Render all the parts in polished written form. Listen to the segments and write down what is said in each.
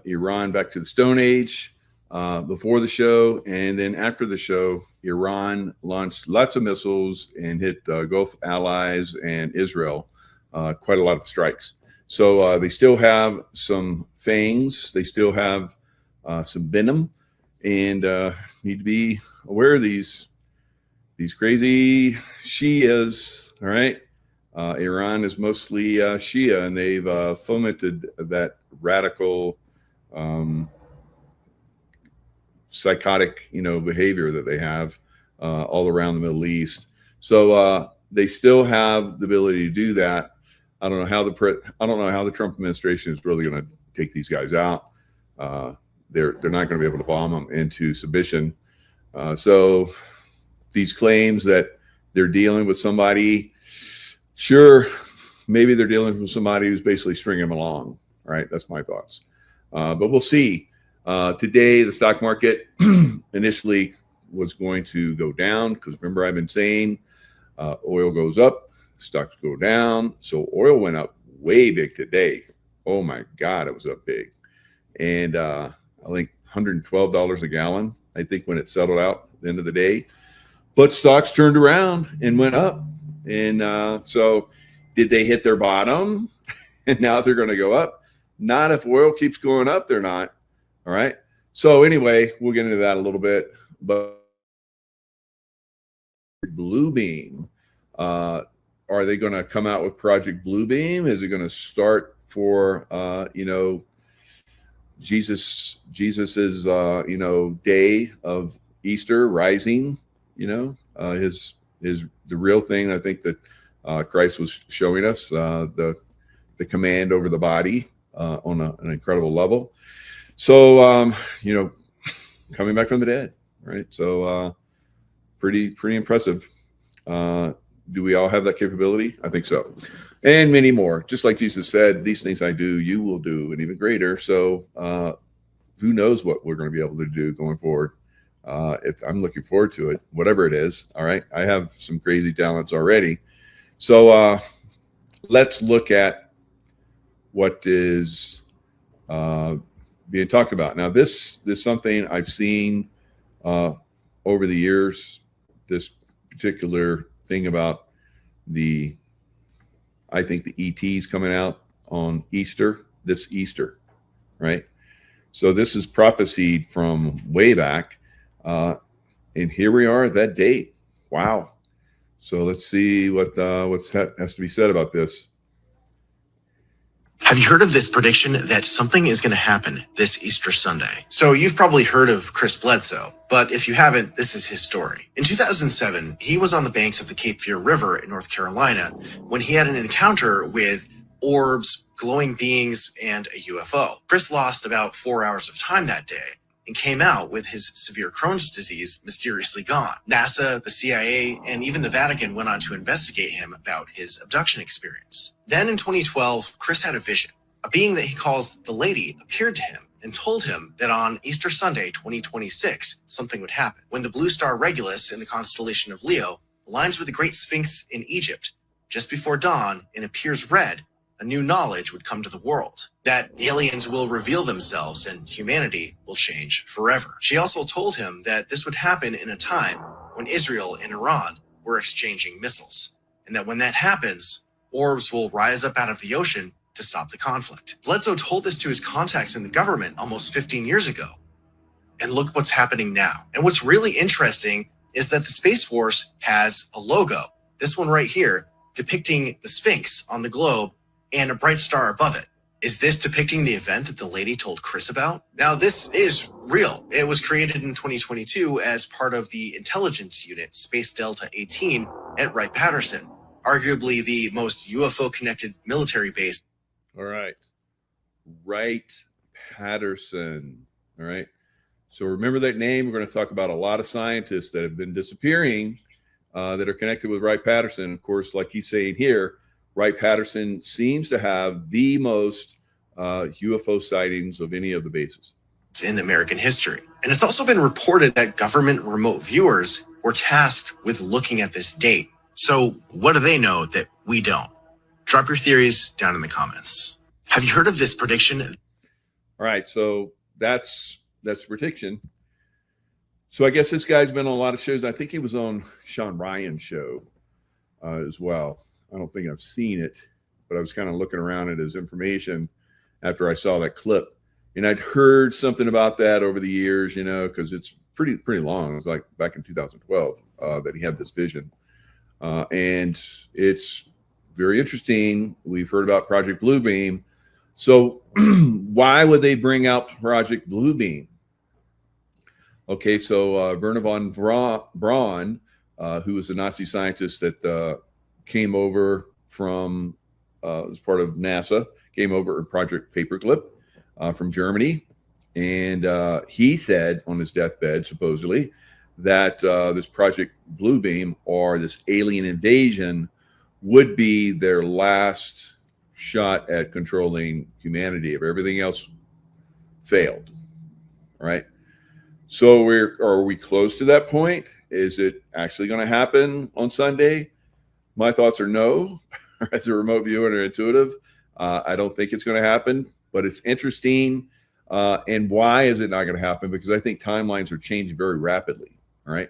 Iran back to the Stone Age before the show. And then after the show, Iran launched lots of missiles and hit Gulf allies and Israel, quite a lot of strikes. So they still have some fangs. They still have some venom, and need to be aware of these crazy Shias. All right. Iran is mostly Shia, and they've fomented that radical, psychotic, behavior that they have all around the Middle East. So they still have the ability to do that. I don't know how the Trump administration is really going to take these guys out. They're not going to be able to bomb them into submission. So these claims that they're dealing with somebody, sure, maybe they're dealing with somebody who's basically stringing them along. Right? That's my thoughts. But we'll see. Today, the stock market initially was going to go down because remember I've been saying oil goes up, stocks go down. So oil went up way big today. Oh my God, it was up big. And I think $112 a gallon, I think, when it settled out at the end of the day. But stocks turned around and went up. And so did they hit their bottom? And now they're going to go up? Not if oil keeps going up, they're not. All right. So anyway, we'll get into that a little bit. But Bluebeam, are they going to come out with Project Bluebeam? Is it going to start for Jesus's day of Easter rising? His the real thing I think that Christ was showing us, the command over the body on an incredible level. So coming back from the dead, right? So pretty impressive. Do we all have that capability? I think so. And many more. Just like Jesus said, these things I do, you will do, and even greater. So who knows what we're going to be able to do going forward. I'm looking forward to it, whatever it is. All right. I have some crazy talents already. So let's look at what is being talked about. Now, this is something I've seen over the years, this particular thing about I think the ETs coming out on Easter, this Easter, right? So this is prophesied from way back. And here we are at that date. Wow. So let's see what has to be said about this. Have you heard of this prediction that something is going to happen this Easter Sunday? So you've probably heard of Chris Bledsoe, but if you haven't, this is his story. In 2007, he was on the banks of the Cape Fear River in North Carolina when he had an encounter with orbs, glowing beings, and a UFO. Chris lost about 4 hours of time that day and came out with his severe Crohn's disease mysteriously gone. NASA, the CIA, and even the Vatican went on to investigate him about his abduction experience. Then in 2012, Chris had a vision. A being that he calls the Lady appeared to him and told him that on Easter Sunday 2026, something would happen. When the blue star Regulus in the constellation of Leo aligns with the Great Sphinx in Egypt, just before dawn and appears red, a new knowledge would come to the world, that aliens will reveal themselves and humanity will change forever. She also told him that this would happen in a time when Israel and Iran were exchanging missiles, and that when that happens, orbs will rise up out of the ocean to stop the conflict. Bledsoe told this to his contacts in the government almost 15 years ago. And look what's happening now. And what's really interesting is that the Space Force has a logo, this one right here, depicting the Sphinx on the globe and a bright star above it. Is this depicting the event that the lady told Chris about? Now, this is real. It was created in 2022 as part of the intelligence unit Space Delta 18 at Wright-Patterson, arguably the most UFO-connected military base. All right. Wright-Patterson. All right. So remember that name. We're going to talk about a lot of scientists that have been disappearing that are connected with Wright-Patterson. Of course, like he's saying here, Wright-Patterson seems to have the most UFO sightings of any of the bases in American history. And it's also been reported that government remote viewers were tasked with looking at this date. So what do they know that we don't? Drop your theories down in the comments. Have you heard of this prediction? All right, so that's the prediction. So I guess this guy's been on a lot of shows. I think he was on Sean Ryan's show as well. I don't think I've seen it, but I was kind of looking around at his information after I saw that clip, and I'd heard something about that over the years, you know, because it's pretty long. It was like back in 2012 that he had this vision, and it's very interesting. We've heard about Project Bluebeam. So why would they bring out Project Bluebeam? Okay, so Werner von Braun, who was a Nazi scientist that came over from, as part of NASA, came over in Project Paperclip from Germany. And he said on his deathbed, supposedly, that this Project Bluebeam, or this alien invasion, would be their last shot at controlling humanity if everything else failed. All right. So are we close to that point? Is it actually going to happen on Sunday? My thoughts are no. As a remote viewer and an intuitive, I don't think it's going to happen, but it's interesting. And why is it not going to happen? Because I think timelines are changing very rapidly. All right.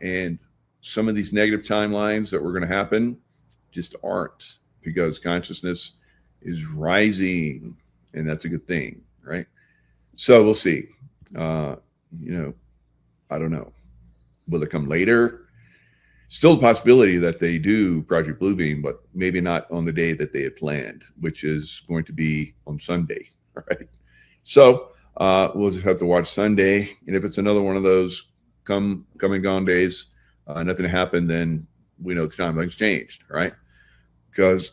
And some of these negative timelines that were going to happen just aren't, because consciousness is rising, and that's a good thing, right? So we'll see. You know, I don't know. Will it come later? Still a possibility that they do Project Bluebeam, but maybe not on the day that they had planned, which is going to be on Sunday, all right? So we'll just have to watch Sunday, and if it's another one of those come and gone days, nothing happened, then we know the timeline's changed, right? Because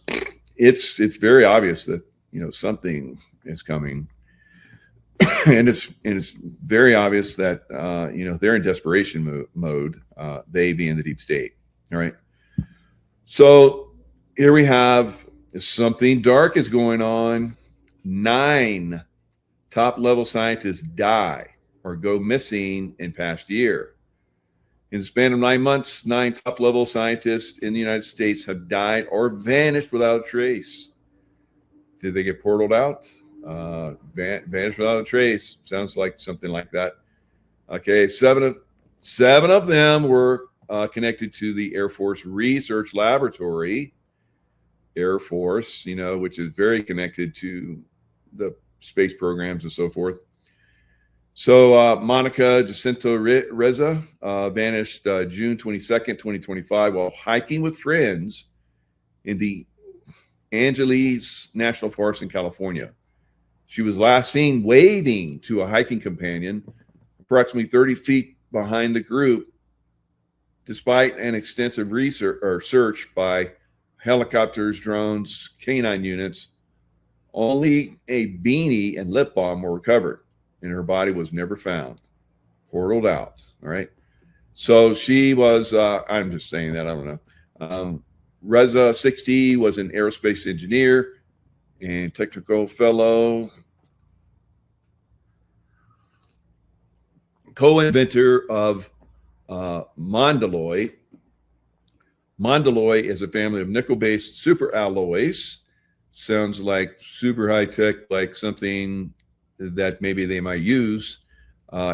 it's very obvious that, you know, something is coming, and it's very obvious that you know, they're in desperation mode. They being the deep state. All right. So here we have something dark is going on. 9 top-level scientists die or go missing in past year. In the span of 9 months, 9 top-level scientists in the United States have died or vanished without a trace. Did they get portaled out? Vanished without a trace. Sounds like something like that. Okay, 7 of them were connected to the Air Force Research Laboratory. Air Force, you know, which is very connected to the space programs and so forth. So Monica Jacinto Reza vanished June 22nd, 2025, while hiking with friends in the Angeles National Forest in California. She was last seen waving to a hiking companion approximately 30 feet behind the group, despite an extensive search by helicopters, drones, canine units. Only a beanie and lip balm were recovered, and her body was never found. Portaled out. All right. So she was, I'm just saying that, I don't know. Reza, 60, was an aerospace engineer and technical fellow, co-inventor of Mondaloy. Mondaloy is a family of nickel-based super alloys. Sounds like super high tech, like something that maybe they might use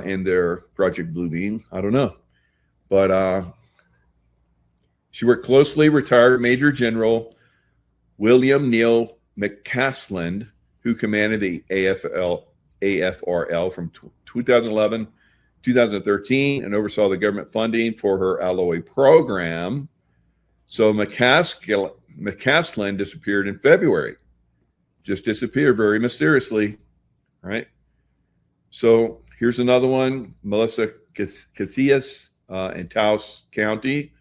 in their Project Bluebeam. I don't know. But she worked closely retired Major General William Neal McCasland, who commanded the AFRL from 2011 2013 and oversaw the government funding for her alloy program. So McCasland disappeared in February. Just disappeared very mysteriously, right? So here's another one. Melissa Casillas in Taos County,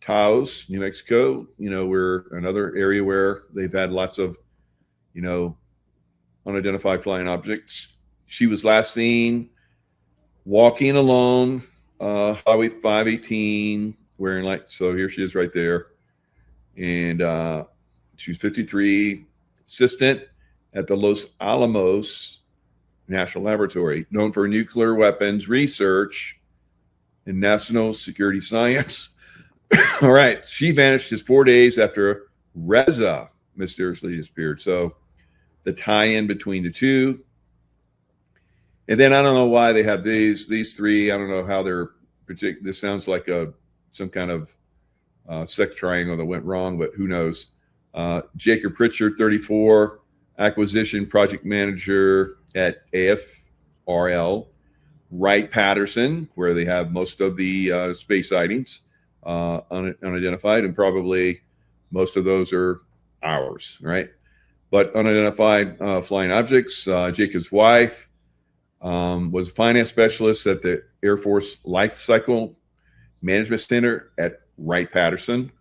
Taos, New Mexico. You know, we're another area where they've had lots of, you know, unidentified flying objects. She was last seen walking along Highway 518, wearing like, so here she is right there. And she was 53, assistant at the Los Alamos National Laboratory, known for nuclear weapons research and national security science. All right. She vanished just 4 days after Reza mysteriously disappeared. So the tie-in between the two, And then I don't know why they have these three. I don't know how they're particular. This sounds like some kind of sex triangle that went wrong, but who knows? Jacob Pritchard, 34, acquisition project manager at AFRL. Wright Patterson, where they have most of the space sightings, unidentified, and probably most of those are ours, right? But unidentified flying objects. Jacob's wife was a finance specialist at the Air Force Life Cycle Management Center at Wright Patterson.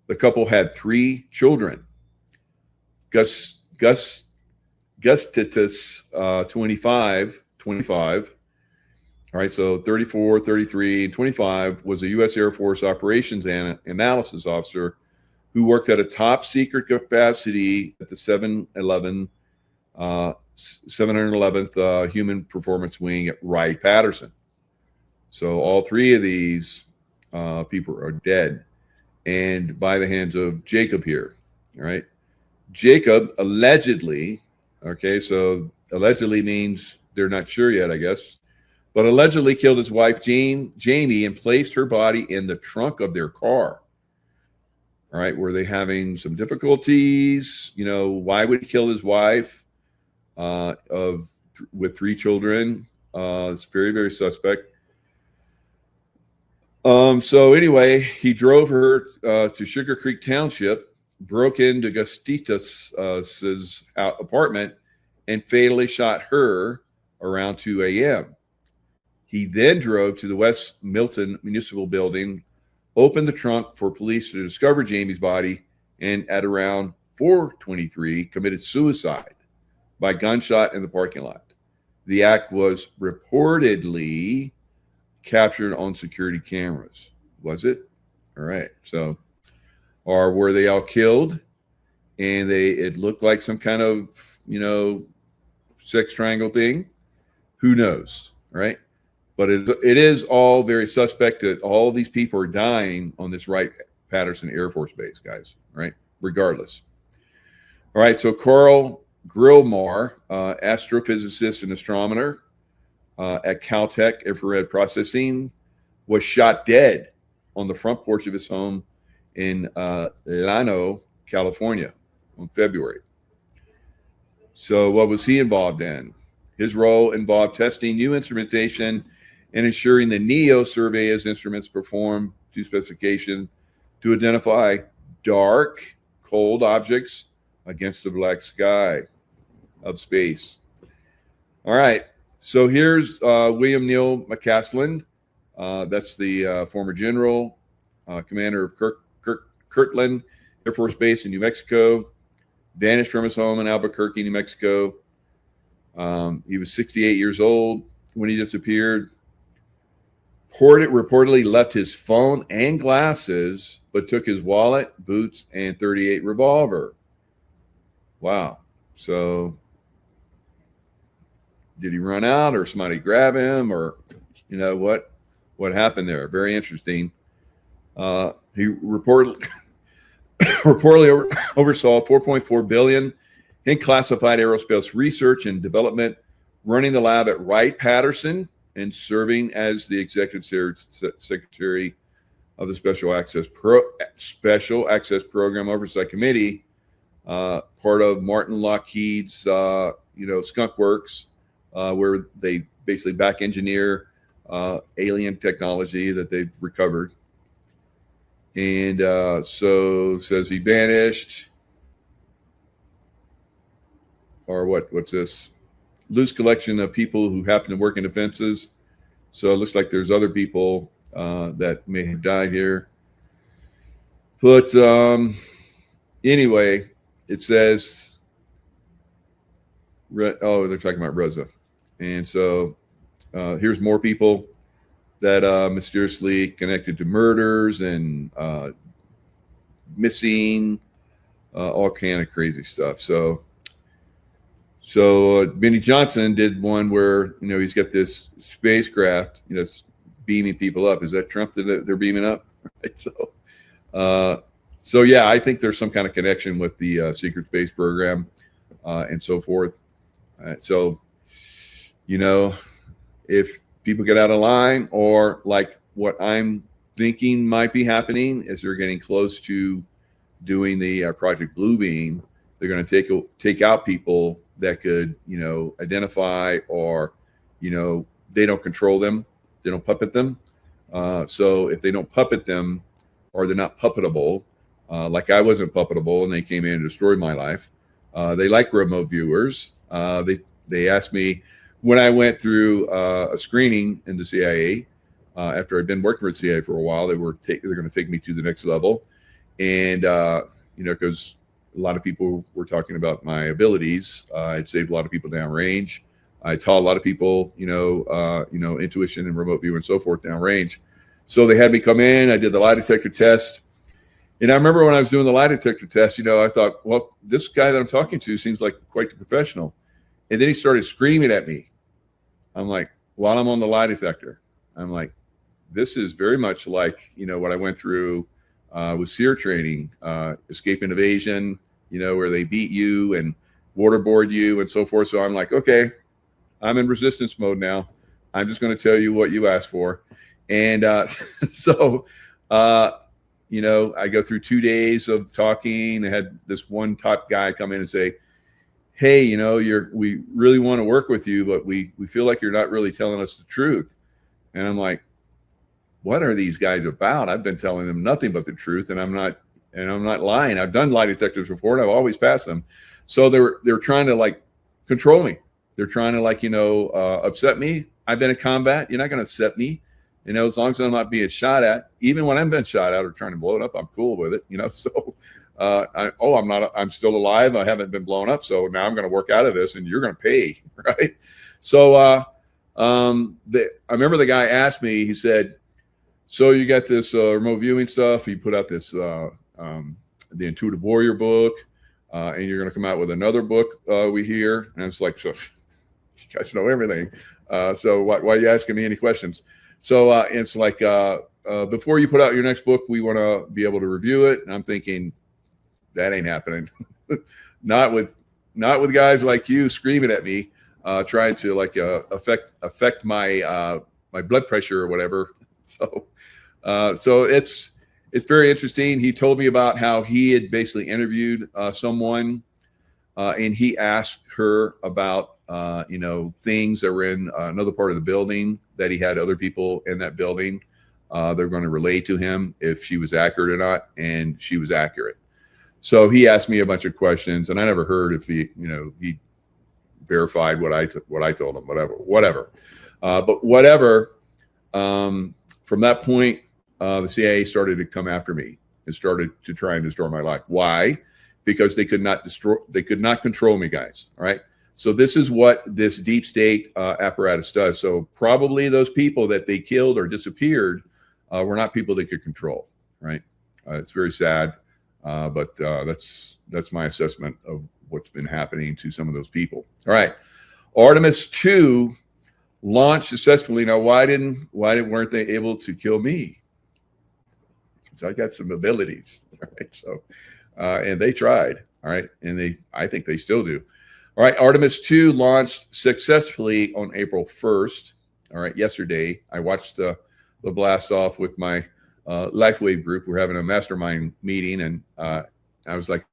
The couple had 3 children. Gustus, 25. All right, so 34, 33, and 25 was a U.S. Air Force operations and analysis officer who worked at a top secret capacity at the 711th Human Performance Wing at Wright Patterson. So all 3 of these people are dead, and by the hands of Jacob here. All right, Jacob allegedly. Okay, so allegedly means they're not sure yet, I guess. But allegedly killed his wife, Jamie, and placed her body in the trunk of their car. All right, were they having some difficulties? You know, why would he kill his wife with 3 children? It's very, very suspect. So anyway, he drove her to Sugar Creek Township, broke into Gustus's apartment, and fatally shot her around 2 a.m. He then drove to the West Milton Municipal Building, opened the trunk for police to discover Jamie's body, and at around 4:23 committed suicide by gunshot in the parking lot. The act was reportedly captured on security cameras. Was it? All right. So, or were they all killed? And it looked like some kind of, sex triangle thing. Who knows, right? But it is all very suspect that all these people are dying on this Wright-Patterson Air Force Base, guys, right? Regardless. All right, so Carl Grillmar, astrophysicist and astronomer at Caltech Infrared Processing, was shot dead on the front porch of his home in Llano, California, in February. So what was he involved in? His role involved testing new instrumentation and ensuring the NEO survey's instruments perform to specification to identify dark, cold objects against the black sky of space. All right. So here's William Neal McCaslin. That's the former general, commander of Kirtland Air Force Base in New Mexico. Vanished from his home in Albuquerque, New Mexico. He was 68 years old when he disappeared. Reportedly left his phone and glasses, but took his wallet, boots, and .38 revolver. Wow. So did he run out, or somebody grab him, or what happened there? Very interesting. He reportedly oversaw $4.4 billion in classified aerospace research and development, running the lab at Wright-Patterson and serving as the executive secretary of the Special Access Program Oversight Committee, part of Martin Lockheed's Skunk Works, where they basically back engineer alien technology that they've recovered. And so says he vanished. Or what's this? Loose collection of people who happen to work in defenses. So it looks like there's other people that may have died here. But anyway, it says, they're talking about Rosa. And so here's more people that mysteriously connected to murders and missing, all kind of crazy stuff. So Benny Johnson did one where, he's got this spacecraft, beaming people up. Is that Trump that they're beaming up? Right. So yeah, I think there's some kind of connection with the secret space program and so forth. So, if people get out of line, or like what I'm thinking might be happening is they're getting close to doing the Project Bluebeam. They're going to take out people that could, identify, or, they don't control them. They don't puppet them. So if they don't puppet them, or they're not puppetable, like I wasn't puppetable and they came in and destroyed my life. They like remote viewers. They asked me when I went through a screening in the CIA, after I'd been working for the CIA for a while, they're going to take me to the next level. And, because a lot of people were talking about my abilities. I'd saved a lot of people downrange. I taught a lot of people, intuition and remote view and so forth downrange. So they had me come in. I did the lie detector test. And I remember when I was doing the lie detector test, I thought, well, this guy that I'm talking to seems like quite the professional. And then he started screaming at me. I'm like, while I'm on the lie detector, I'm like, this is very much like, what I went through with SEER training, escape and evasion, where they beat you and waterboard you and so forth. So I'm like, okay, I'm in resistance mode now. I'm just going to tell you what you asked for. And I go through 2 days of talking. I had this one top guy come in and say, hey, we really want to work with you, but we feel like you're not really telling us the truth. And I'm like, what are these guys about? I've been telling them nothing but the truth, and I'm not lying. I've done lie detectors before, and I've always passed them. So they're trying to like control me. They're trying to upset me. I've been in combat. You're not going to upset me. As long as I'm not being shot at. Even when I'm being shot at or trying to blow it up, I'm cool with it. So I'm still alive. I haven't been blown up. So now I'm going to work out of this, and you're going to pay, right? So I remember the guy asked me. He said, so you got this remote viewing stuff. You put out this the Intuitive Warrior book, and you're going to come out with another book. We hear, and it's like, so you guys know everything. So why are you asking me any questions? So it's like before you put out your next book, we want to be able to review it. And I'm thinking that ain't happening. not with guys like you screaming at me, trying to affect my my blood pressure or whatever. So it's very interesting. He told me about how he had basically interviewed someone, and he asked her about things that were in another part of the building that he had other people in that building. They're going to relay to him if she was accurate or not, and she was accurate. So he asked me a bunch of questions, and I never heard if he verified what I told him. Whatever. But whatever. From that point, the CIA started to come after me and started to try and destroy my life. Why? Because they could not control me, guys. All right. So this is what this deep state apparatus does. So probably those people that they killed or disappeared were not people they could control. Right. It's very sad, but that's my assessment of what's been happening to some of those people. All right. Artemis 2 launched successfully. Now, weren't they able to kill me? Because I got some abilities. All right. So, and they tried. All right. And I think they still do. All right. Artemis 2 launched successfully on April 1st. All right. Yesterday, I watched the blast off with my LifeWave group. We're having a mastermind meeting, and I was like,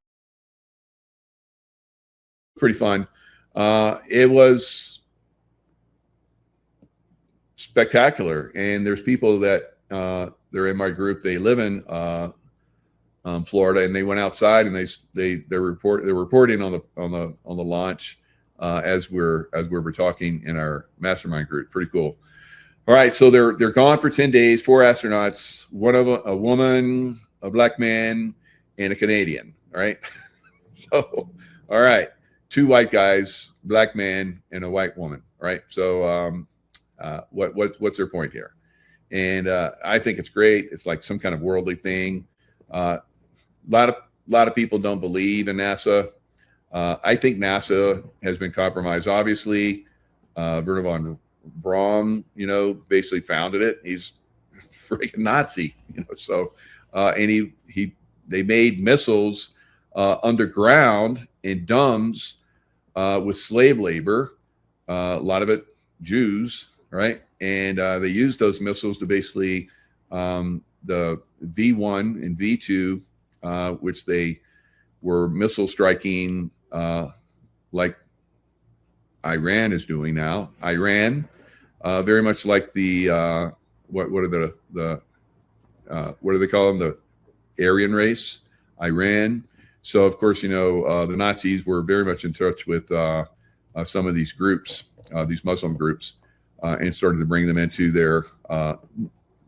pretty fun. It was spectacular. And there's people that they're in my group. They live in Florida, and they went outside and they're reporting on the launch as we're talking in our mastermind group. Pretty cool. All right, so they're gone for 10 days. 4 astronauts, one of a woman, a black man, and a Canadian. All right, so all right, 2 white guys, black man, and a white woman. All right, so what's their point here? And I think it's great. It's like some kind of worldly thing. A lot of people don't believe in NASA. I think NASA has been compromised. Obviously, Wernher von Braun, basically founded it. He's a freaking Nazi, So, and they made missiles underground in dumbs with slave labor. A lot of it Jews, right? And they used those missiles to basically the V1 and V2, which they were missile striking like Iran is doing now. Iran, very much like the what are the what do they call them? The Aryan race, Iran. So of course, the Nazis were very much in touch with some of these groups, these Muslim groups, and started to bring them into their.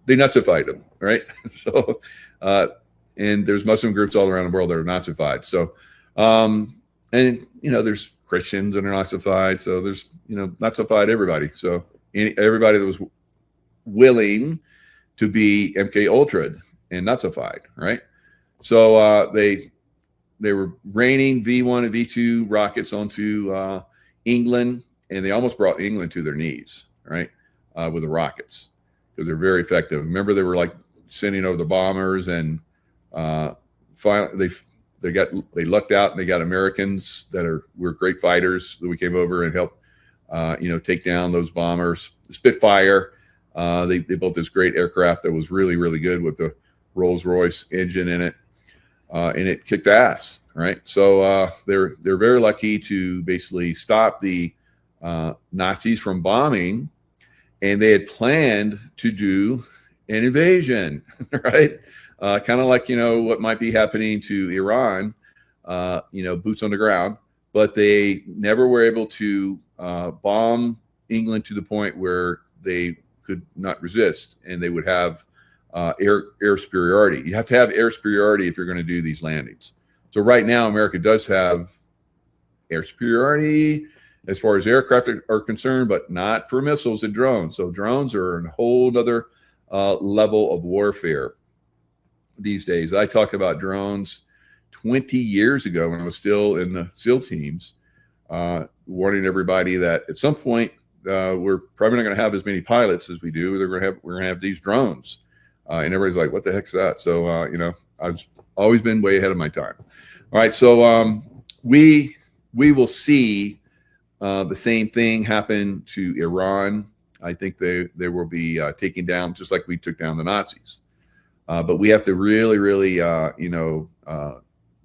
They Nazified them, right? So, and there's Muslim groups all around the world that are Nazified. So, and there's Christians that are Nazified. So there's Nazified everybody. So everybody that was willing to be MK Ultra and Nazified, right? So they were raining V1 and V2 rockets onto England, and they almost brought England to their knees, right, with the rockets, because they're very effective. Remember, they were like sending over the bombers, and finally they lucked out, and they got Americans that were great fighters that we came over and helped take down those bombers. The Spitfire, they built this great aircraft that was really, really good with the Rolls-Royce engine in it, and it kicked ass, right? So they're very lucky to basically stop the Nazis from bombing, and they had planned to do an invasion, right? Kind of like what might be happening to Iran, boots on the ground, but they never were able to bomb England to the point where they could not resist, and they would have air superiority. You have to have air superiority if you're going to do these landings. So right now, America does have air superiority as far as aircraft are concerned, but not for missiles and drones. So drones are a whole other level of warfare these days. I talked about drones 20 years ago when I was still in the SEAL teams, warning everybody that at some point we're probably not going to have as many pilots as we do. We're going to have these drones, and everybody's like, "What the heck's that?" So I've always been way ahead of my time. All right, so we will see the same thing happen to Iran. I think they will be taken down just like we took down the Nazis. But we have to really, really,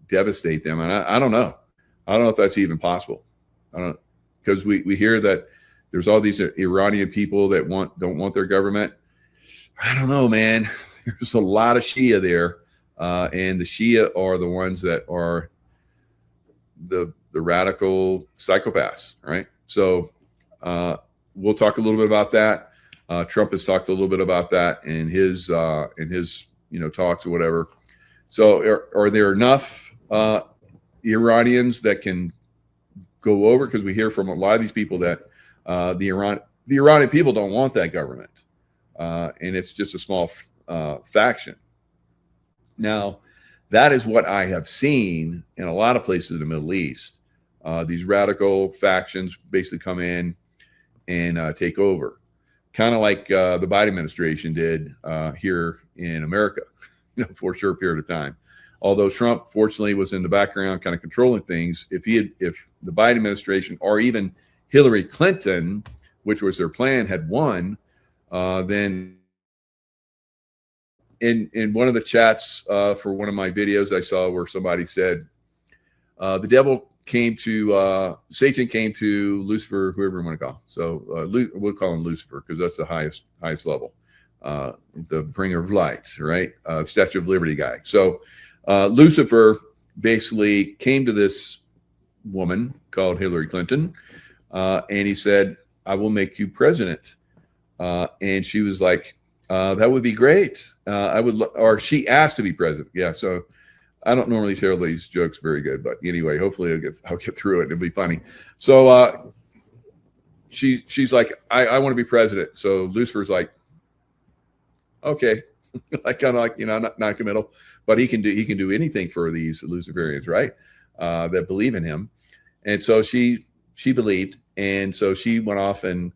devastate them. And I don't know. I don't know if that's even possible. I don't, because we hear that there's all these Iranian people that don't want their government. I don't know, man. There's a lot of Shia there, and the Shia are the ones that are the radical psychopaths, right? So we'll talk a little bit about that. Trump has talked a little bit about that in his talks or whatever. So are there enough Iranians that can go over? Because we hear from a lot of these people that the Iranian people don't want that government, and it's just a small faction. Now, that is what I have seen in a lot of places in the Middle East. These radical factions basically come in and take over, kind of like the Biden administration did here in America, for a short period of time. Although Trump, fortunately, was in the background, kind of controlling things. If the Biden administration or even Hillary Clinton, which was their plan, had won, then in one of the chats for one of my videos I saw where somebody said the devil came to Satan came to Lucifer, whoever you want to call. So we'll call him Lucifer because that's the highest level, the bringer of light, right? Statue of Liberty guy. So Lucifer basically came to this woman called Hillary Clinton, and he said, "I will make you president." And she was like, "That would be great. I would," or she asked to be president. Yeah. So I don't normally tell these jokes very good, but anyway, hopefully I'll get through it. It'll be funny. So she's like, I want to be president. So Lucifer's like, okay, like kind of like not committal, but he can do anything for these Luciferians, right? That believe in him. And so she believed, and so she went off, and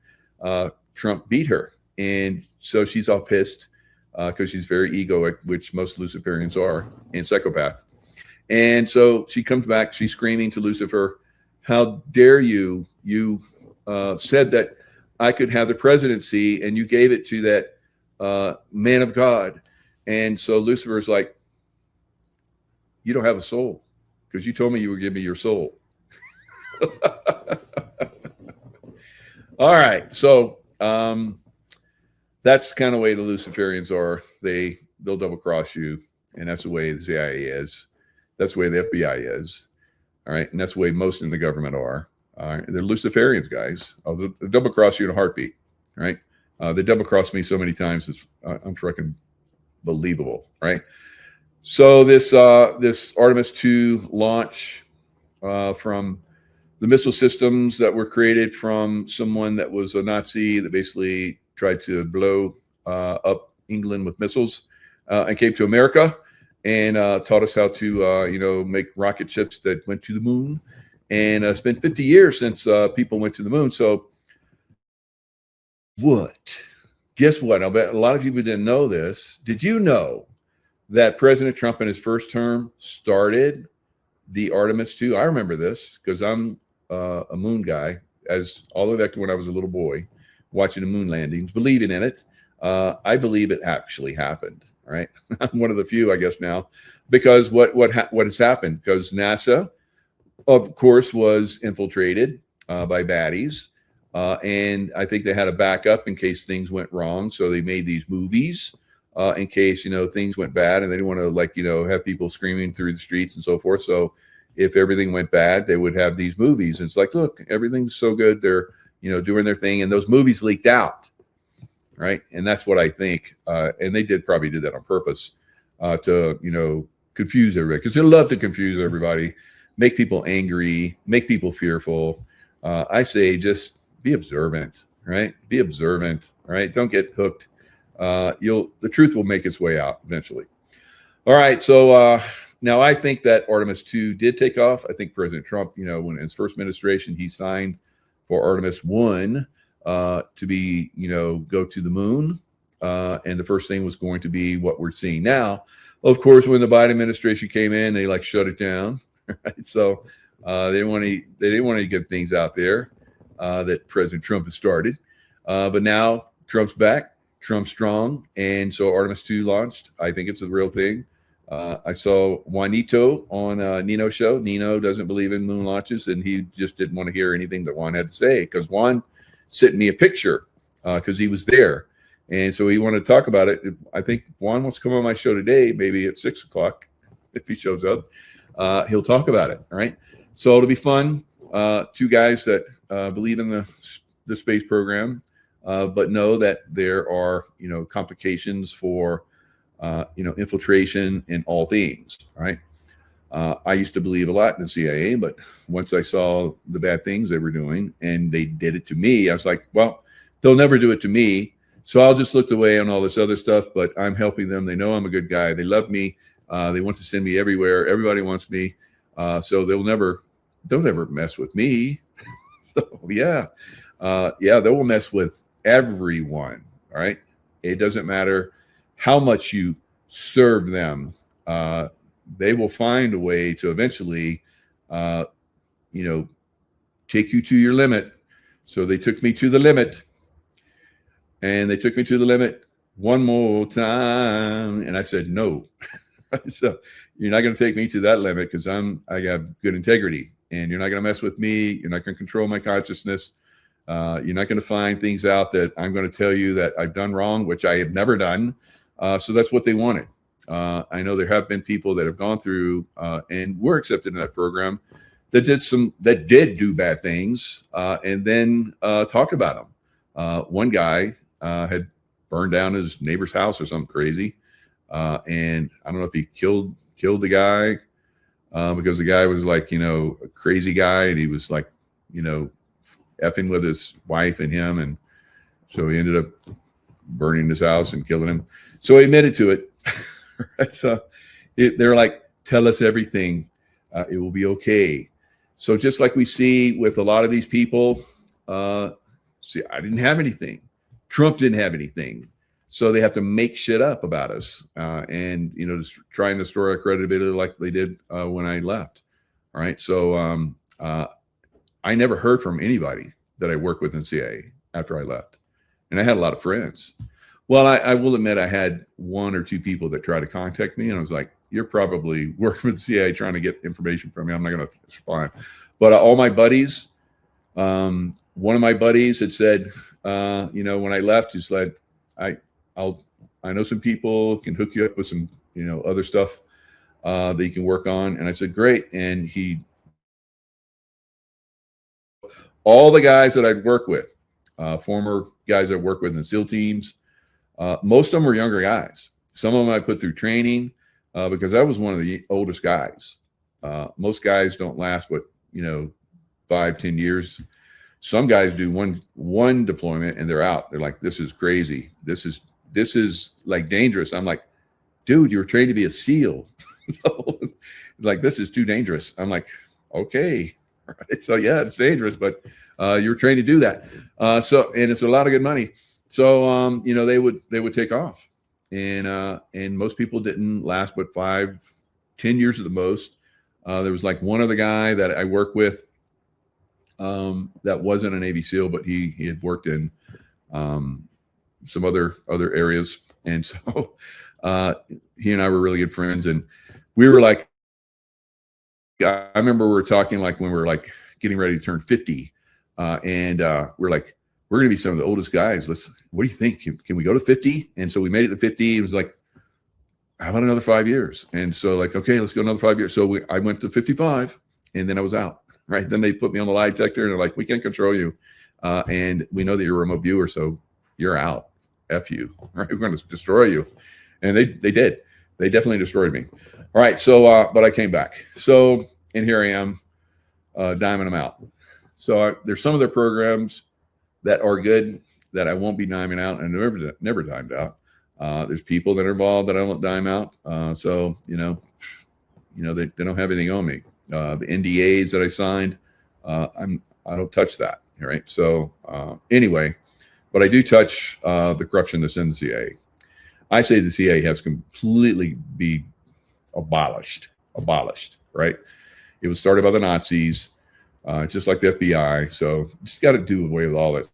Trump beat her, and so she's all pissed. Because she's very egoic, which most Luciferians are, and psychopath. And so she comes back, she's screaming to Lucifer, "How dare you? You said that I could have the presidency, and you gave it to that man of God. And so Lucifer's like, you don't have a soul because you told me you would give me your soul. All right. So that's kind of the way the Luciferians are. They'll double cross you. And that's the way the CIA is. That's the way the FBI is. All right. And that's the way most in the government are. They're Luciferians, guys. They'll double cross you in a heartbeat. Right. They double crossed me so many times. I'm freaking believable. Right. So this Artemis 2 launch from the missile systems that were created from someone that was a Nazi that basically tried to blow up England with missiles and came to America and taught us how to, make rocket ships that went to the moon. And it's been 50 years since people went to the moon. So what? Guess what? I bet a lot of people didn't know this. Did you know that President Trump in his first term started the Artemis 2? I remember this because I'm a moon guy, as all the way back to when I was a little boy, watching the moon landings, believing in it. I believe it actually happened. Right, I'm one of the few, I guess, now, because what has happened? Because NASA, of course, was infiltrated by baddies, and I think they had a backup in case things went wrong. So they made these movies in case things went bad, and they didn't want to have people screaming through the streets and so forth. So if everything went bad, they would have these movies. And it's like, look, everything's so good. They're, doing their thing. And those movies leaked out. Right. And that's what I think. And they probably did that on purpose to, confuse everybody, because they love to confuse everybody, make people angry, make people fearful. I say, just be observant. Right. Be observant. Right. Don't get hooked. The truth will make its way out eventually. All right. So now I think that Artemis 2 did take off. I think President Trump, when in his first administration, he signed for Artemis 1 to be, go to the moon. And the first thing was going to be what we're seeing now. Of course, when the Biden administration came in, they shut it down. Right? So they didn't want to get things out there that President Trump has started. But now Trump's back, Trump's strong. And so Artemis 2 launched. I think it's a real thing. I saw Juanito on Nino's show. Nino doesn't believe in moon launches, and he just didn't want to hear anything that Juan had to say, because Juan sent me a picture because he was there. And so he wanted to talk about it. I think Juan wants to come on my show today, maybe at 6:00, if he shows up. He'll talk about it. All right. So it'll be fun. Two guys that believe in the space program, but know that there are, complications for, infiltration in all things. All right. I used to believe a lot in the CIA, but once I saw the bad things they were doing and they did it to me, I was like, well, they'll never do it to me. So I'll just look away on all this other stuff, but I'm helping them. They know I'm a good guy. They love me. They want to send me everywhere. Everybody wants me. So they'll never mess with me. So yeah, they will mess with everyone. All right. It doesn't matter how much you serve them. They will find a way to eventually, take you to your limit. So they took me to the limit, and they took me to the limit one more time. And I said, no. So you're not going to take me to that limit, because I have good integrity, and you're not going to mess with me. You're not going to control my consciousness. You're not going to find things out that I'm going to tell you that I've done wrong, which I have never done. So that's what they wanted. I know there have been people that have gone through and were accepted in that program that did do bad things, and then talked about them. One guy had burned down his neighbor's house or something crazy, and I don't know if he killed the guy because the guy was a crazy guy, and he was effing with his wife and him, and so he ended up burning his house and killing him. So he admitted to it. Right? So they're like, tell us everything. It will be okay. So just like we see with a lot of these people, I didn't have anything. Trump didn't have anything. So they have to make shit up about us and, just try and destroy our credibility like they did when I left. All right. So I never heard from anybody that I work with in CIA. after I left. And I had a lot of friends. Well, I will admit I had one or two people that tried to contact me, and I was like, you're probably working with the CIA trying to get information from me. I'm not going to respond. But all my buddies, one of my buddies had said, when I left, he said, I know some people can hook you up with some, other stuff that you can work on. And I said, great. And all the guys that I'd worked with, former guys I worked with in the SEAL teams, most of them were younger guys. Some of them I put through training because I was one of the oldest guys. Most guys don't last, 5-10 years. Some guys do one deployment and they're out. They're like, this is crazy. This is like dangerous. I'm like, dude, you were trained to be a SEAL. So it's like, this is too dangerous. I'm like, okay. All right. So yeah, it's dangerous, but you were trained to do that. And it's a lot of good money. So, they would take off, and most people didn't last but 5-10 years at the most. There was like one other guy that I worked with that wasn't a Navy SEAL, but he had worked in some other areas. And so he and I were really good friends, and we were like, I remember we were talking like when we were like getting ready to turn 50, and we're like, we're going to be some of the oldest guys. What do you think? Can we go to 50? And so we made it to 50. It was like, how about another 5 years? And so like, okay, let's go another 5 years. So I went to 55 and then I was out, right? Then they put me on the lie detector and they're like, we can't control you. And we know that you're a remote viewer, so you're out. F you, right? We're going to destroy you. And they did. They definitely destroyed me. All right. So, but I came back. So, and here I am, diming them out. So there's some of their programs that are good that I won't be diming out, and never dimed out. There's people that are involved that I won't dime out. So they don't have anything on me. The NDAs that I signed, I don't touch that. Right. So anyway, but I do touch the corruption that's in the CIA. I say the CIA has completely be abolished. Right. It was started by the Nazis. Just like the FBI. So just got to do away with all this.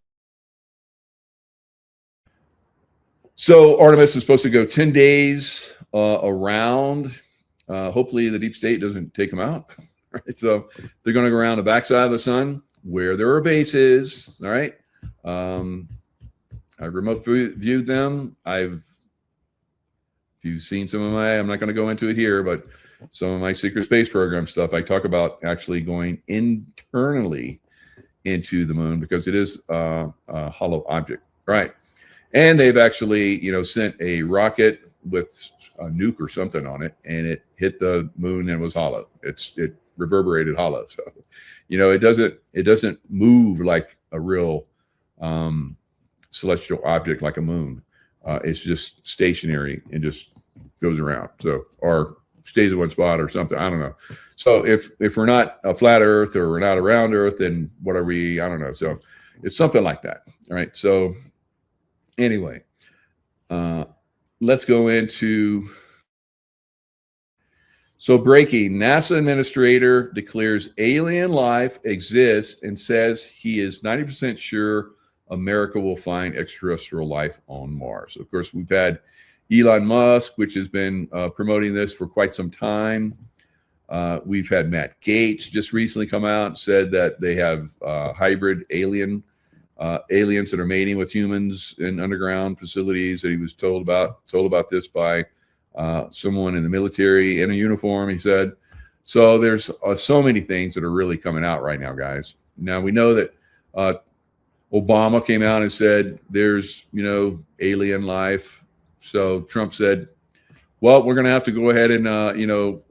So Artemis is supposed to go 10 days around. Hopefully the deep state doesn't take them out. Right? So they're going to go around the backside of the sun where there are bases. All right. I've remote viewed them. If you've seen some of I'm not going to go into it here, but some of my secret space program stuff, I talk about actually going internally into the moon because it is a hollow object, right? And they've actually, sent a rocket with a nuke or something on it, and it hit the moon and was hollow. It reverberated hollow. So, it doesn't move like a real celestial object like a moon. It's just stationary and just goes around. So, or stays in one spot or something. I don't know. So if we're not a flat Earth or we're not around Earth, then what are we? I don't know. So it's something like that. All right. So anyway, let's go into. So breaking, NASA administrator declares alien life exists and says he is 90% sure America will find extraterrestrial life on Mars. Of course, we've had Elon Musk, which has been promoting this for quite some time. We've had Matt Gaetz just recently come out and said that they have hybrid aliens that are mating with humans in underground facilities that he was told about this by someone in the military in a uniform, he said. So there's so many things that are really coming out right now, guys. Now we know that Obama came out and said there's, alien life. So Trump said, well, we're going to have to go ahead and,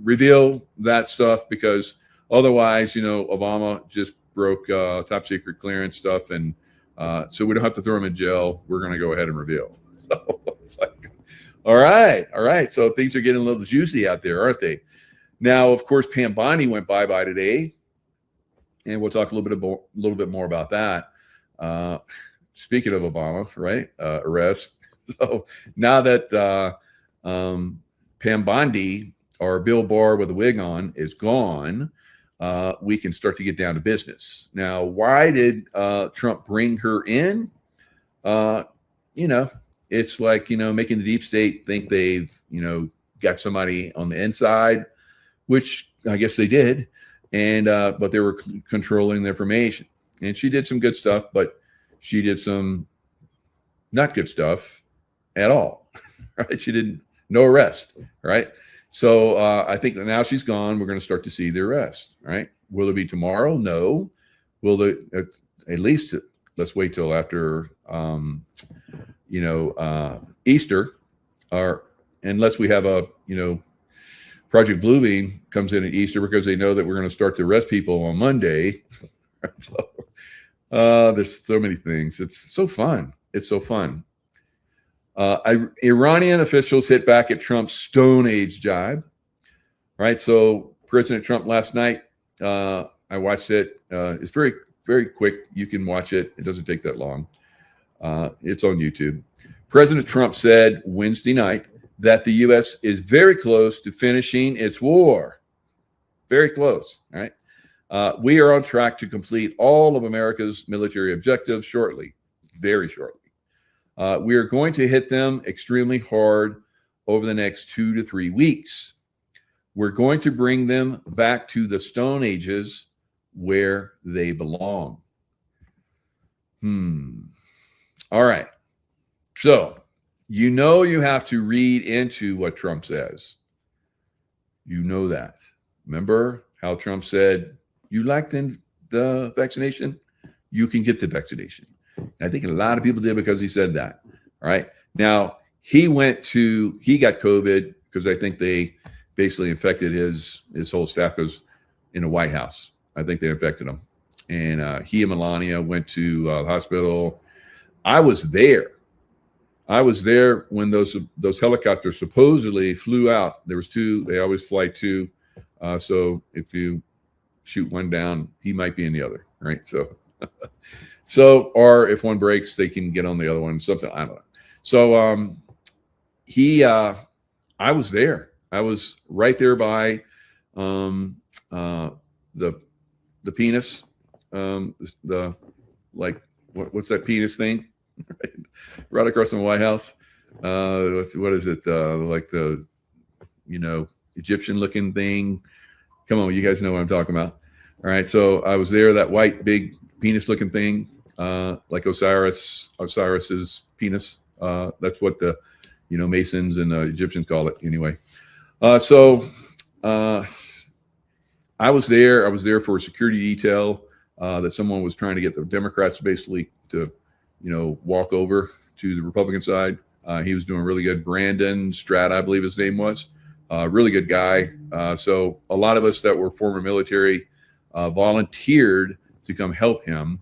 reveal that stuff because otherwise, Obama just broke top secret clearance stuff. And so we don't have to throw him in jail. We're going to go ahead and reveal. So it's like, all right. So things are getting a little juicy out there, aren't they? Now, of course, Pam Bondi went bye-bye today. And we'll talk a little bit more about that. Speaking of Obama, right? Arrest. So now that Pam Bondi, or Bill Barr with a wig on, is gone, we can start to get down to business. Now, why did Trump bring her in? It's like, making the deep state think they've, got somebody on the inside, which I guess they did. And, but they were controlling the information. And she did some good stuff, but she did some not good stuff at all, right? She didn't, no arrest, right? So I think that now she's gone, we're going to start to see the arrest, right? Will it be tomorrow? No. Will it, at least let's wait till after, Easter, or unless we have a, Project Bluebeam comes in at Easter, because they know that we're going to start to arrest people on Monday. So there's so many things. It's so fun. It's so fun. Iranian officials hit back at Trump's Stone Age jibe. Right. So President Trump last night, I watched it. It's very, very quick. You can watch it. It doesn't take that long. It's on YouTube. President Trump said Wednesday night that the U.S. is very close to finishing its war. Very close. All right. We are on track to complete all of America's military objectives shortly, very shortly. We are going to hit them extremely hard over the next 2 to 3 weeks. We're going to bring them back to the Stone Ages where they belong. All right. So, you have to read into what Trump says. You know that. Remember how Trump said, you like the vaccination? You can get the vaccination. I think a lot of people did because he said that. All right. Now, he got COVID because I think they basically infected his whole staff, because in the White House, I think they infected him. And he and Melania went to the hospital. I was there. When those helicopters supposedly flew out. There was 2. They always fly 2. So if you shoot one down, he might be in the other. Right. So, or if one breaks, they can get on the other one. Something, I don't know. So I was there. I was right there by the penis, what's that penis thing? Right across from the White House. What is it? Like the, Egyptian looking thing. Come on, you guys know what I'm talking about. All right. So I was there, that white, big penis looking thing, like Osiris's penis. That's what the, Masons and Egyptians call it anyway. So I was there. I was there for a security detail that someone was trying to get the Democrats basically to, walk over to the Republican side. He was doing really good. Brandon Stratt, I believe his name was. Really good guy. So a lot of us that were former military volunteered to come help him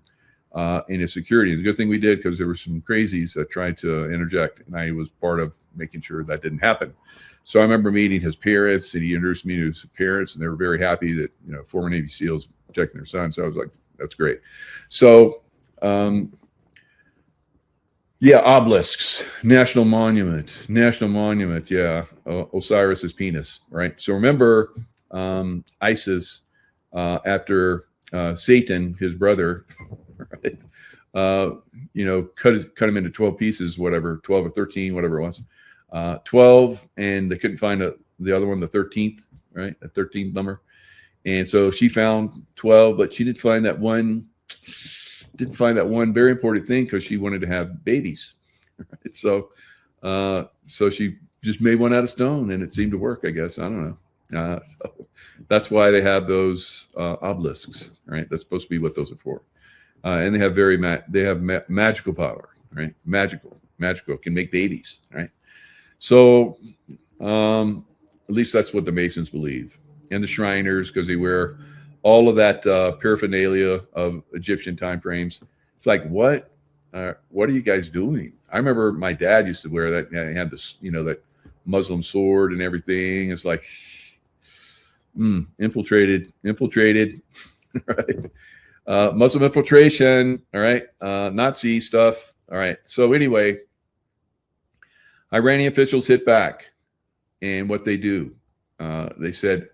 in his security. It's a good thing we did, because there were some crazies that tried to interject, and I was part of making sure that didn't happen. So I remember meeting his parents, and he introduced me to his parents, and they were very happy that, former Navy SEALs protecting their son. So I was like, that's great. So, obelisks, national monument. Yeah. Osiris's penis. Right. So remember, ISIS, after Satan, his brother, right, cut him into 12 pieces, whatever, 12 or 13, whatever it was, 12, and they couldn't find the other one, the 13th, right, the 13th number. And so she found 12, but she didn't find that one very important thing, because she wanted to have babies. Right? So she just made one out of stone, and it seemed to work, I guess. I don't know. So that's why they have those obelisks, right? That's supposed to be what those are for. And they have magical power, right? Magical, can make babies, right? So at least that's what the Masons believe, and the Shriners, because they wear all of that paraphernalia of Egyptian time frames. It's like, what are you guys doing? I remember my dad used to wear that. He had this, that Muslim sword and everything. It's like, infiltrated, right? Muslim infiltration. All right. Nazi stuff. All right. So anyway, Iranian officials hit back, and what they do, they said,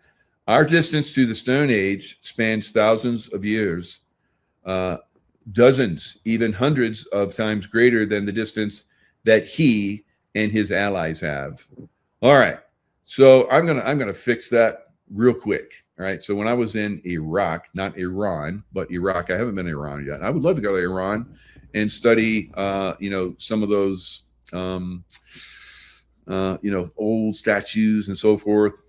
Our distance to the Stone Age spans thousands of years, dozens, even hundreds of times greater than the distance that he and his allies have. All right. So I'm gonna fix that real quick. All right. So when I was in Iraq, not Iran, but Iraq, I haven't been to Iran yet. I would love to go to Iran and study, some of those, old statues and so forth.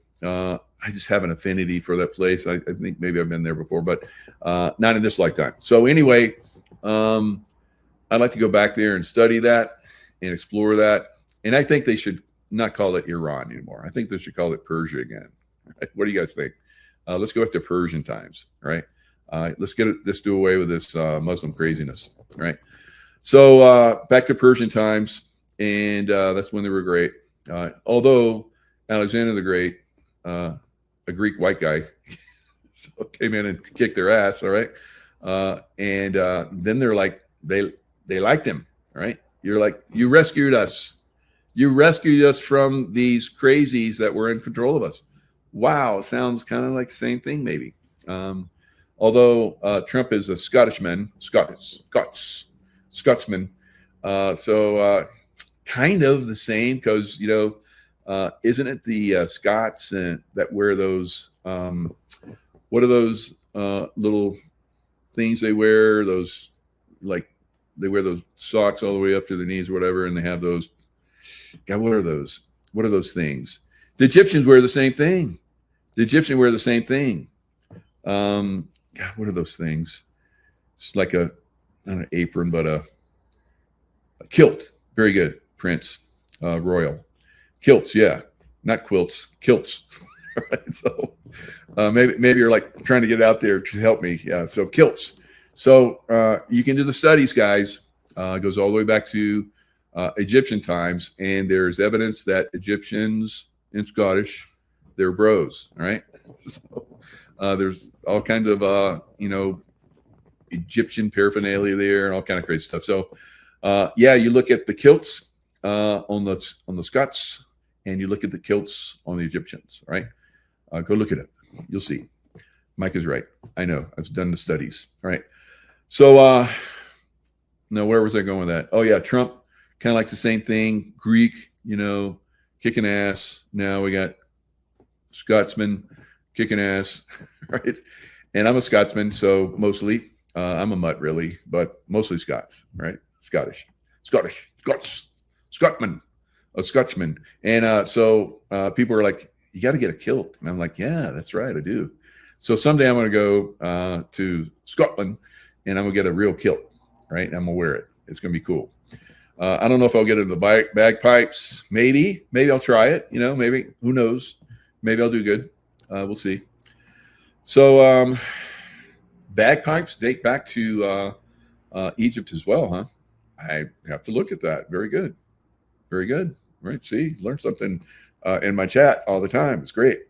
I just have an affinity for that place. I think maybe I've been there before, but not in this lifetime. So anyway, I'd like to go back there and study that and explore that. And I think they should not call it Iran anymore. I think they should call it Persia again. Right? What do you guys think? Let's go back to Persian times, right? Let's do away with this Muslim craziness, right? So back to Persian times, and that's when they were great. Although Alexander the Great, a Greek white guy, came in and kicked their ass, all right? And then they're like, they liked him, right? You're like, you rescued us. You rescued us from these crazies that were in control of us. Wow, sounds kind of like the same thing, maybe. Although Trump is a Scotsman, so kind of the same because, isn't it the Scots that wear those, what are those little things they wear? Those, like, they wear those socks all the way up to the knees or whatever, and they have those. God, what are those? What are those things? The Egyptians wear the same thing. God, what are those things? It's like not an apron, but a kilt. Very good, Prince, royal. Kilts, yeah. Not quilts, kilts. Right? So maybe you're like trying to get out there to help me. Yeah, so kilts. So you can do the studies, guys. It goes all the way back to Egyptian times, and there's evidence that Egyptians and Scottish, they're bros, all right? So there's all kinds of, Egyptian paraphernalia there and all kind of crazy stuff. So, you look at the kilts on the Scots, and you look at the kilts on the Egyptians, right? Go look at it. You'll see. Mike is right. I know. I've done the studies, all right? So, now where was I going with that? Oh, yeah, Trump, kind of like the same thing. Greek, kicking ass. Now we got Scotsman kicking ass, right? And I'm a Scotsman, so mostly I'm a mutt, really, but mostly Scots, right? Scottish, Scotsman, a Scotchman. And so people are like, you got to get a kilt. And I'm like, yeah, that's right, I do. So someday I'm going to go to Scotland, and I'm going to get a real kilt, right? And I'm going to wear it. It's going to be cool. I don't know if I'll get into the bagpipes. Maybe I'll try it. Maybe. Who knows? Maybe I'll do good. We'll see. So bagpipes date back to Egypt as well, huh? I have to look at that. Very good. Very good. Right. See, learn something in my chat all the time. It's great.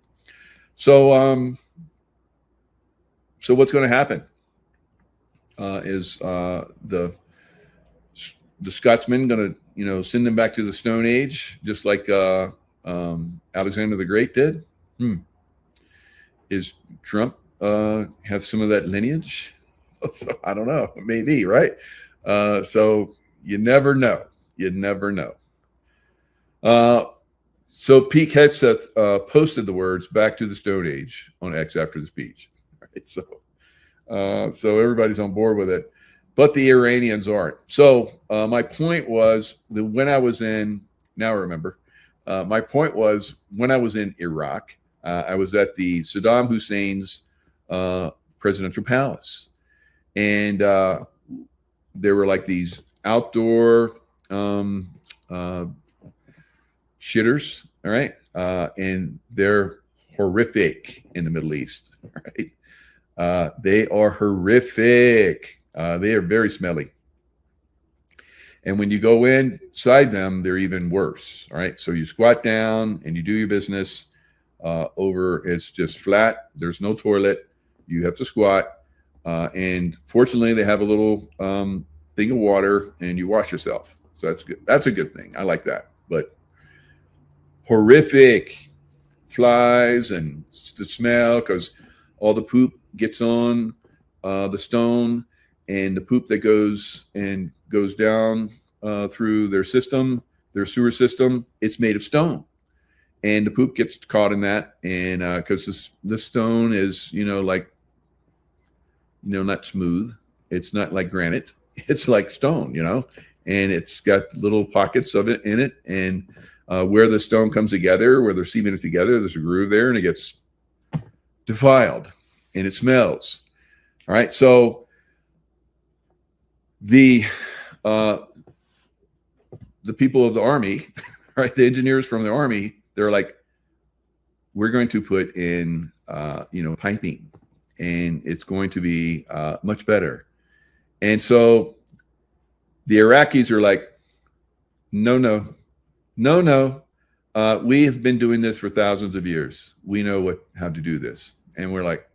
So what's going to happen is the Scotsmen going to, send them back to the Stone Age, just like Alexander the Great did. Is Trump have some of that lineage? So, I don't know. Maybe, right? So you never know. So Pete Hegseth posted the words "Back to the Stone Age" on X after the speech. Right? So everybody's on board with it, but the Iranians aren't. So my point was that when I was in, now I remember, my point was when I was in Iraq, I was at the Saddam Hussein's presidential palace, and there were like these outdoor shitters, all right, and they're horrific in the Middle East, right? They are horrific. They are very smelly. And when you go inside them, they're even worse. All right. So you squat down and you do your business it's just flat. There's no toilet. You have to squat. And fortunately, they have a little thing of water and you wash yourself. So that's good. That's a good thing. I like that. But horrific, flies and the smell, because all the poop gets on the stone, and the poop that goes down through their system, their sewer system, it's made of stone, and the poop gets caught in that, and because this stone is not smooth, it's not like granite, it's like stone, and it's got little pockets of it in it, and where the stone comes together, where they're cemented together, there's a groove there, and it gets defiled, and it smells. All right, so the people of the army, right, the engineers from the army, they're like, we're going to put in piping, and it's going to be much better. And so the Iraqis are like, no. We have been doing this for thousands of years. We know how to do this. And we're like,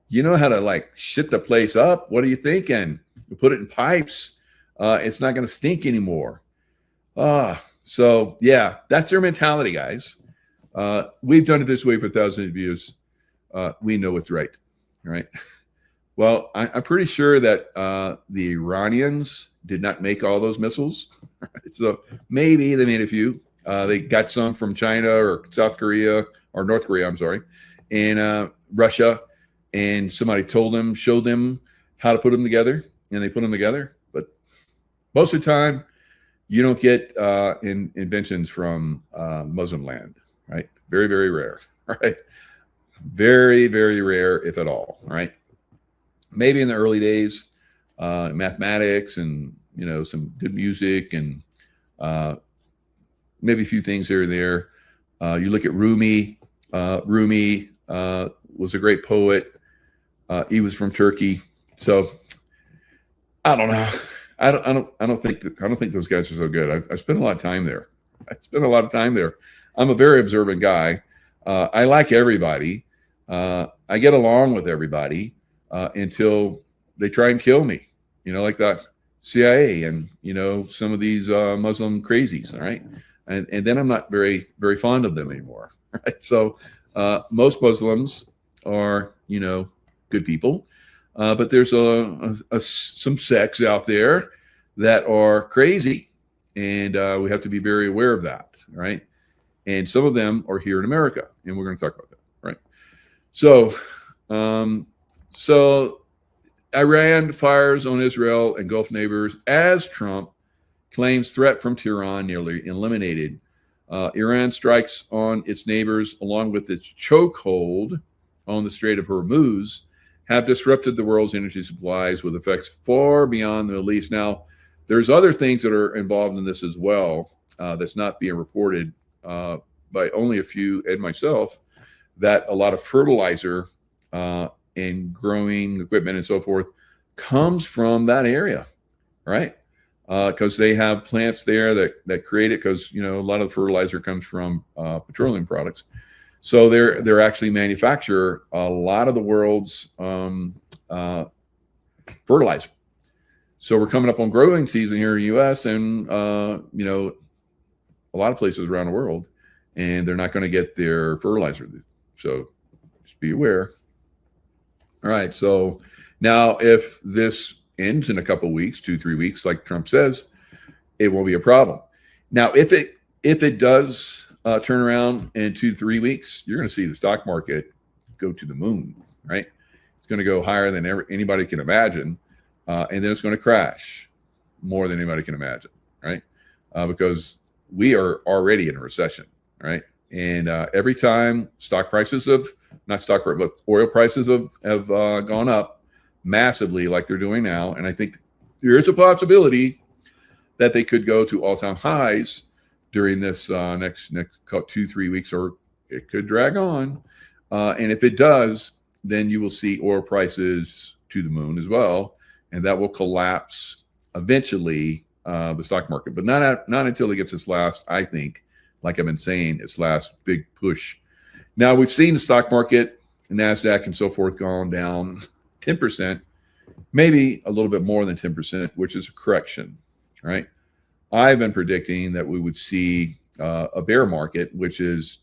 you know how to shit the place up? What are you thinking? You put it in pipes. It's not going to stink anymore. So yeah, that's their mentality, guys. We've done it this way for thousands of years. We know what's right. Right. Well, I'm pretty sure that the Iranians did not make all those missiles. So maybe they made a few. They got some from China or South Korea or North Korea, I'm sorry, and Russia. And somebody showed them how to put them together, and they put them together. But most of the time, you don't get inventions from Muslim land, right? Very, very rare, right? Very, very rare, if at all, right? Maybe in the early days, mathematics and some good music and maybe a few things here or there. You look at Rumi. Rumi was a great poet. He was from Turkey, so I don't know. I don't think those guys are so good. I spent a lot of time there. I'm a very observant guy. I like everybody. I get along with everybody until they try and kill me. Like the CIA and some of these Muslim crazies. All right, and then I'm not very, very fond of them anymore. Right. So most Muslims are good people, but there's some sects out there that are crazy, and we have to be very aware of that, right? And some of them are here in America, and we're going to talk about that, right? So Iran fires on Israel and Gulf neighbors as Trump claims threat from Tehran nearly eliminated. Iran strikes on its neighbors along with its chokehold on the Strait of Hormuz have disrupted the world's energy supplies with effects far beyond the Middle East. Now, there's other things that are involved in this as well that's not being reported by only a few and myself, that a lot of fertilizer and growing equipment and so forth comes from that area, right? Because they have plants there that create it, because a lot of the fertilizer comes from petroleum products. So they're actually manufacture a lot of the world's fertilizer. So we're coming up on growing season here in the U.S. and a lot of places around the world, and they're not going to get their fertilizer. So just be aware. All right. So now, if this ends in a couple of weeks, 2-3 weeks, like Trump says, it won't be a problem. Now, if it does turn around in 2-3 weeks, you're going to see the stock market go to the moon, right? It's going to go higher than anybody can imagine, and then it's going to crash more than anybody can imagine, right? Because we are already in a recession, right? And every time stock prices but oil prices have gone up massively, like they're doing now, and I think there is a possibility that they could go to all-time highs during this next 2-3 weeks, or it could drag on. And if it does, then you will see oil prices to the moon as well, and that will collapse eventually the stock market, but not until it gets its last, I think, like I've been saying, its last big push. Now, we've seen the stock market, NASDAQ and so forth, gone down 10%, maybe a little bit more than 10%, which is a correction, right? I've been predicting that we would see a bear market, which is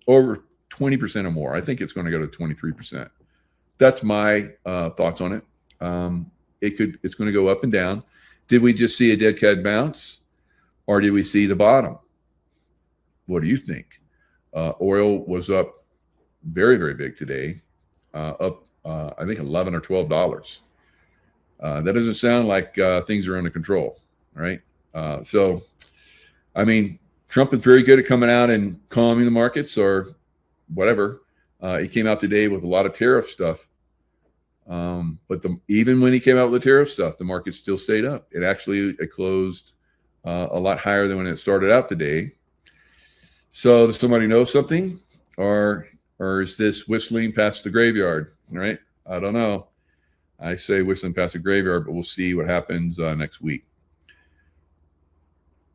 over 20% or more. I think it's going to go to 23%. That's my thoughts on it. It's going to go up and down. Did we just see a dead cat bounce, or did we see the bottom? What do you think? Oil was up very, very big today, up I think $11 or $12. That doesn't sound like things are under control, right? So, I mean, Trump is very good at coming out and calming the markets or whatever. He came out today with a lot of tariff stuff. But even when he came out with the tariff stuff, the market still stayed up. It closed a lot higher than when it started out today. So does somebody know something, or is this whistling past the graveyard? Right? I don't know. I say whistling past the graveyard, but we'll see what happens next week.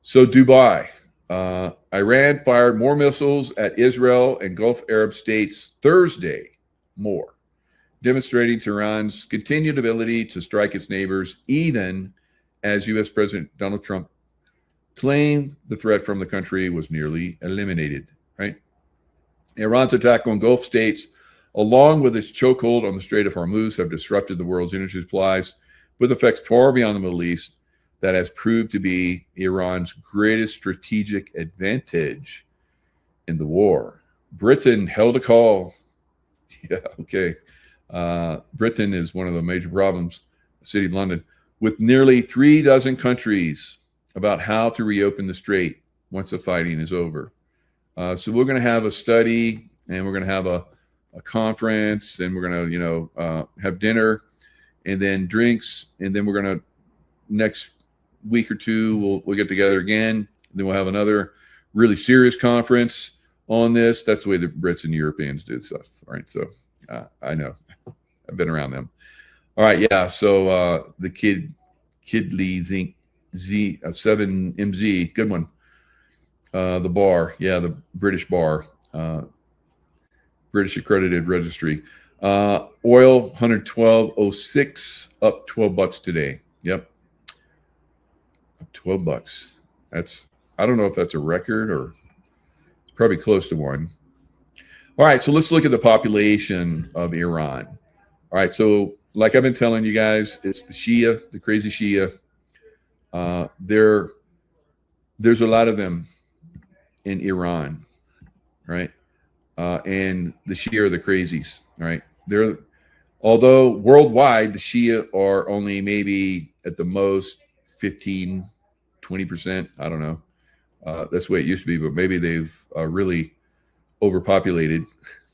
So Dubai, Iran fired more missiles at Israel and Gulf Arab states Thursday, more, demonstrating Tehran's continued ability to strike its neighbors, even as U.S. President Donald Trump claimed the threat from the country was nearly eliminated, right? Iran's attack on Gulf states, along with its chokehold on the Strait of Hormuz, have disrupted the world's energy supplies with effects far beyond the Middle East that has proved to be Iran's greatest strategic advantage in the war. Britain held a call. Yeah, okay. Britain is one of the major problems, the City of London, with nearly 36 countries about how to reopen the strait once the fighting is over. So we're going to have a study, and we're going to have a conference, and we're going to, have dinner, and then drinks, and then we're going to next week or two we'll get together again. Then we'll have another really serious conference on this. That's the way the Brits and Europeans do stuff, right? So I know. I've been around them. All right, yeah. So the Kidley Zinc Z7MZ, good one. The bar, yeah, the British bar, British accredited registry. Oil 112.06, up $12 today. Yep, up $12. I don't know if that's a record or it's probably close to one. All right, so let's look at the population of Iran. All right, so like I've been telling you guys, it's the Shia, the crazy Shia. There's a lot of them in Iran, right? And the Shia are the crazies, right? Although worldwide, the Shia are only maybe at the most 15, 20%. I don't know. That's the way it used to be, but maybe they've really overpopulated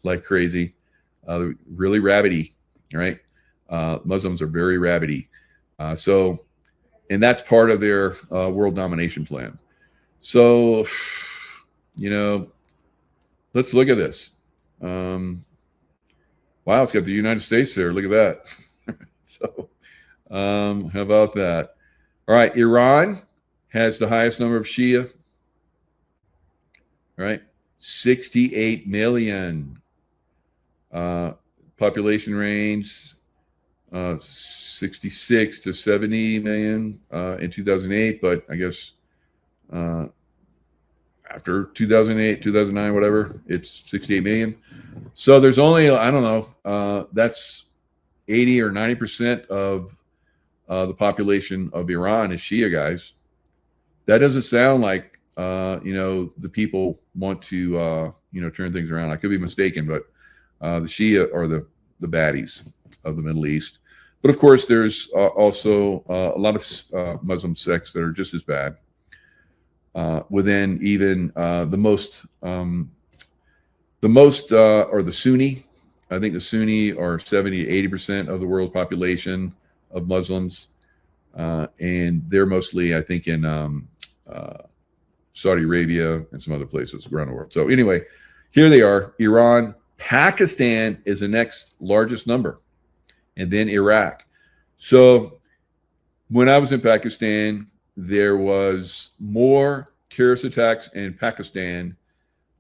like crazy. Really rabbity, right? Muslims are very rabbity. And that's part of their world domination plan. So, let's look at this. Wow, it's got the United States there. Look at that. So, how about that? All right, Iran has the highest number of Shia, right? 68 million. Population range 66 to 70 million in 2008, but I guess after 2008, 2009, whatever, it's 68 million. So there's only, I don't know, that's 80 or 90% of the population of Iran is Shia, guys. That doesn't sound like, the people want to, turn things around. I could be mistaken, but the Shia are the baddies of the Middle East. But of course, there's also a lot of Muslim sects that are just as bad. Within even the most are the Sunni. I think the Sunni are 70 to 80% of the world population of Muslims, and they're mostly, I think, in Saudi Arabia and some other places around the world. So anyway, here they are: Iran. Pakistan is the next largest number, and then Iraq. So when I was in Pakistan, there was more terrorist attacks in Pakistan.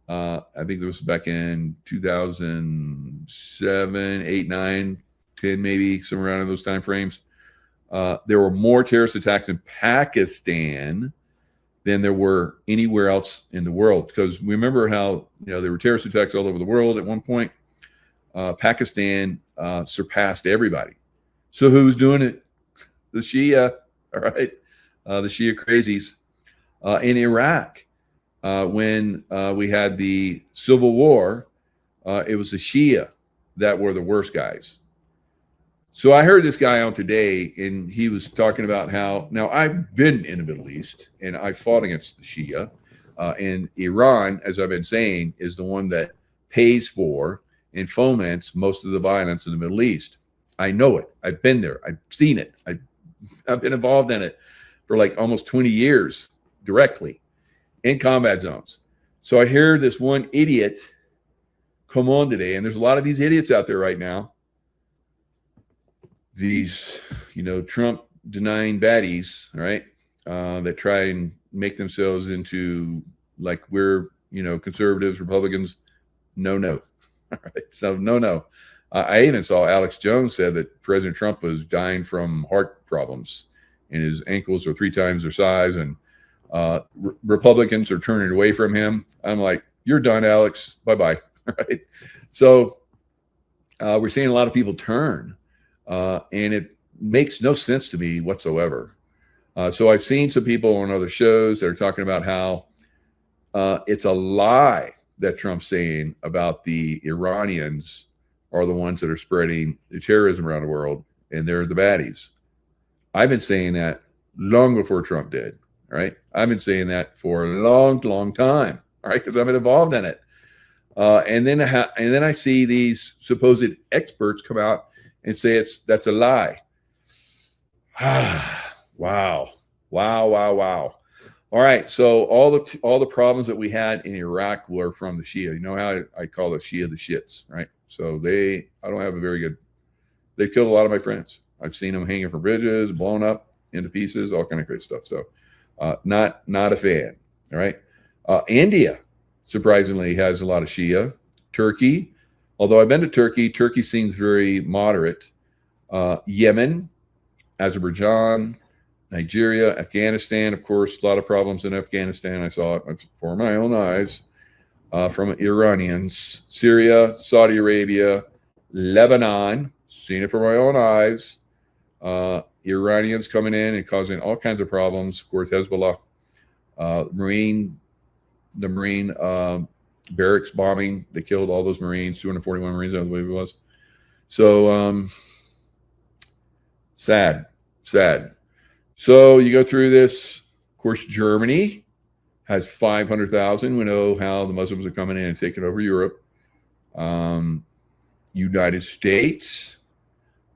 I think it was back in 2007, 8, 9, 10, maybe somewhere around in those time frames. There were more terrorist attacks in Pakistan than there were anywhere else in the world. Because remember how there were terrorist attacks all over the world at one point. Pakistan surpassed everybody. So who was doing it? The Shia, all right, the Shia crazies. In Iraq, when we had the civil war, it was the Shia that were the worst guys. So I heard this guy on today, and he was talking about how, now I've been in the Middle East, and I fought against the Shia, and Iran, as I've been saying, is the one that pays for and foments most of the violence in the Middle East. I know it. I've been there. I've seen it. I've been involved in it for like almost 20 years directly in combat zones. So I hear this one idiot come on today, and there's a lot of these idiots out there right now. These, Trump denying baddies, right? That try and make themselves into like we're, conservatives, Republicans. No. All right. So no. I even saw Alex Jones said that President Trump was dying from heart problems and his ankles are 3 times their size, and Republicans are turning away from him. I'm like, you're done, Alex. Bye-bye. Right. So we're seeing a lot of people turn. And it makes no sense to me whatsoever. So I've seen some people on other shows that are talking about how it's a lie that Trump's saying about the Iranians are the ones that are spreading the terrorism around the world, and they're the baddies. I've been saying that long before Trump did. Right? I've been saying that for a long, long time. All right, because I've been involved in it. And then I see these supposed experts come out and say that's a lie. Wow. All right, so all the problems that we had in Iraq were from the Shia. You know how I call the Shia the shits, right? So I don't have a very good. They've killed a lot of my friends. I've seen them hanging from bridges, blown up into pieces, all kind of great stuff. So, not a fan. All right, India surprisingly has a lot of Shia. Turkey, although I've been to Turkey, Turkey seems very moderate. Yemen, Azerbaijan, Nigeria, Afghanistan, of course, a lot of problems in Afghanistan. I saw it for my own eyes from Iranians. Syria, Saudi Arabia, Lebanon, seen it for my own eyes. Iranians coming in and causing all kinds of problems. Of course, Hezbollah, the Marine barracks bombing. They killed all those Marines, 241 Marines, I believe it was. So sad. So you go through this. Of course, Germany has 500,000. We know how the Muslims are coming in and taking over Europe. United States,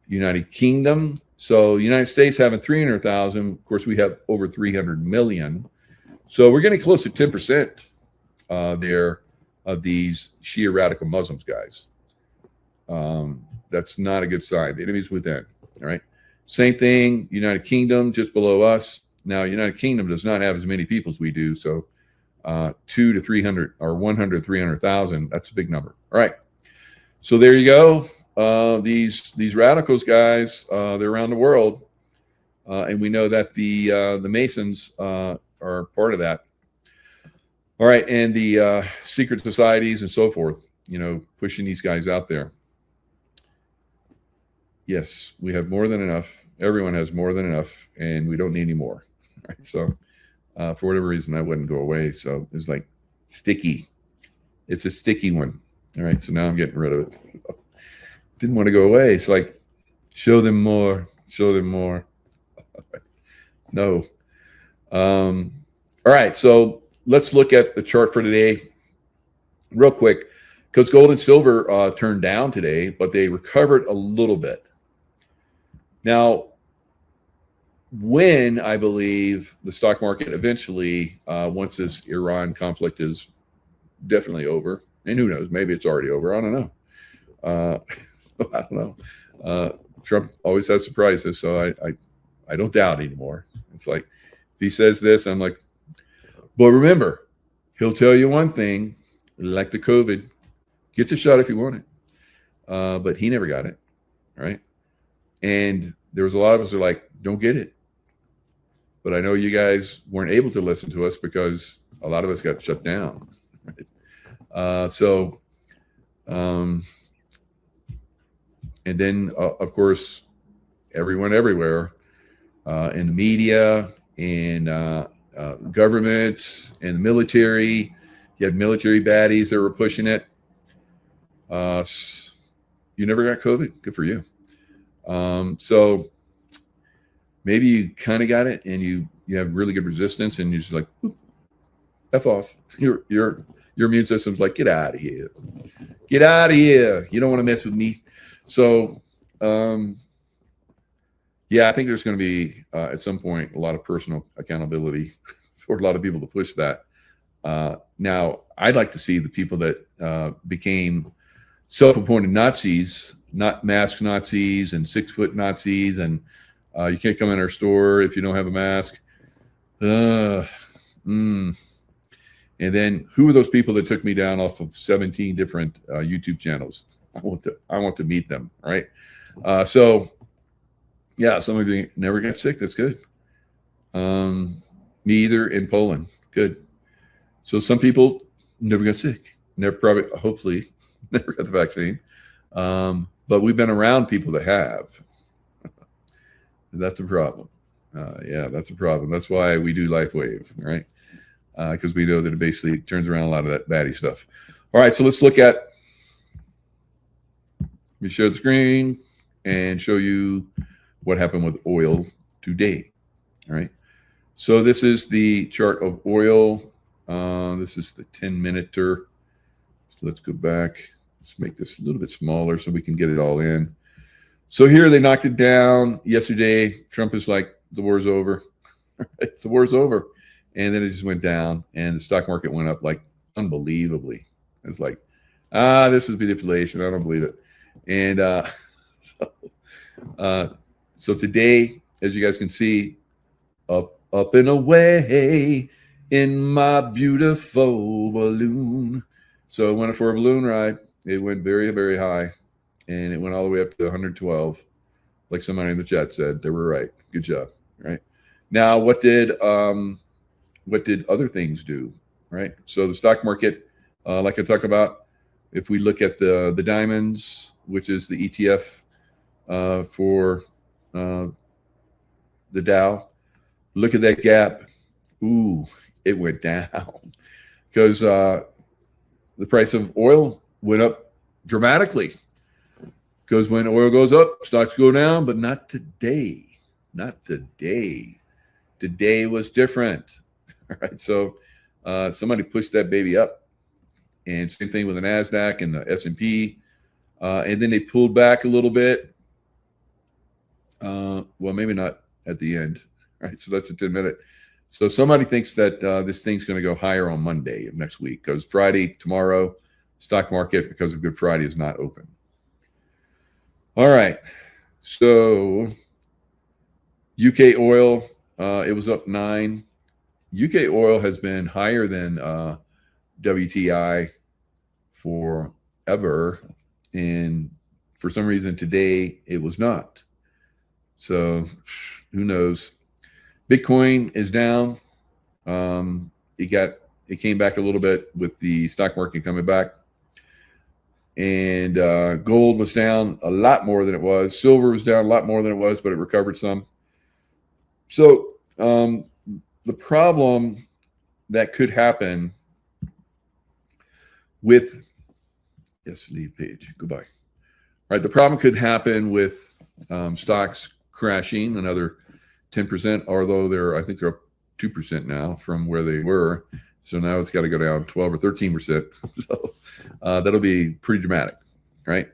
United Kingdom. So United States having 300,000. Of course, we have over 300 million. So we're getting close to 10% there of these Shia radical Muslims, guys. That's not a good sign. The enemy's within. All right. Same thing, United Kingdom, just below us. Now, United Kingdom does not have as many people as we do. So 200 to 300 or 100, 300,000, that's a big number. All right. So there you go. These radicals, guys, they're around the world. And we know that the Masons are part of that. All right. And the secret societies and so forth, pushing these guys out there. Yes, we have more than enough. Everyone has more than enough, and we don't need any more. Right? So for whatever reason, that wouldn't go away. So it's like sticky. It's a sticky one. All right. So now I'm getting rid of it. Didn't want to go away. It's like, show them more. No. All right. So let's look at the chart for today real quick, because gold and silver turned down today, but they recovered a little bit. Now, when I believe the stock market eventually, once this Iran conflict is definitely over, and who knows, maybe it's already over. I don't know. I don't know. Trump always has surprises, so I don't doubt anymore. It's like, if he says this, I'm like, but remember, he'll tell you one thing, like the COVID, get the shot if you want it. But he never got it, right? And there was a lot of us who are like, don't get it. but I know you guys weren't able to listen to us because a lot of us got shut down. Right? And then, of course, everyone everywhere in the media, in government, and the military. You had military baddies that were pushing it. You never got COVID. Good for you. So maybe you kind of got it, and you have really good resistance, and you're just like, F off. Your immune system's like, get out of here. Get out of here. You don't want to mess with me. So, yeah, I think there's going to be at some point a lot of personal accountability for a lot of people to push that. Now, I'd like to see the people that became self-appointed Nazis, not mask Nazis and 6-foot Nazis, and you can't come in our store if you don't have a mask. And then who are those people that took me down off of 17 different YouTube channels? I want to meet them, right? So, yeah, some of you never got sick. That's good. Me either in Poland. Good. So some people never got sick. Hopefully, never got the vaccine. But we've been around people that have. That's a problem. Yeah, that's a problem. That's why we do LifeWave, right? Because we know that it basically turns around a lot of that baddie stuff. All right, so let's look at. Let me share the screen and show you what happened with oil today. All right. So this is the chart of oil. This is the 10-minuter. So let's go back. Let's make this a little bit smaller so we can get it all in. So here they knocked it down yesterday. Trump is like, the war's over. The war's over. And then it just went down, and the stock market went up like unbelievably. It's like, this is manipulation. I don't believe it. And so today, as you guys can see, up and away in my beautiful balloon. So it went for a balloon ride. It went very, very high, and it went all the way up to 112. Like somebody in the chat said, they were right. Good job. Right now, what did other things do? Right. So the stock market, like I talked about, if we look at the diamonds, which is the ETF for the Dow, look at that gap. Ooh, it went down because the price of oil went up dramatically. Because when oil goes up, stocks go down, but not today. Not today. Today was different. All right. So somebody pushed that baby up. And same thing with the NASDAQ and the S&P. And then they pulled back a little bit. Well, maybe not at the end. All right. So that's a 10-minute. So somebody thinks that this thing's going to go higher on Monday of next week because Friday, tomorrow, stock market, because of Good Friday, is not open. All right. So UK oil, it was up 9. UK oil has been higher than WTI forever. And for some reason today it was not. So who knows? Bitcoin is down. It came back a little bit with the stock market coming back. And gold was down a lot more than it was. Silver was down a lot more than it was, but it recovered some. So the problem that could happen with, yes, leave page, goodbye. All right, the problem could happen with stocks crashing another 10%, although I think they're up 2% now from where they were. So now it's got to go down 12 or 13%. So that'll be pretty dramatic, right?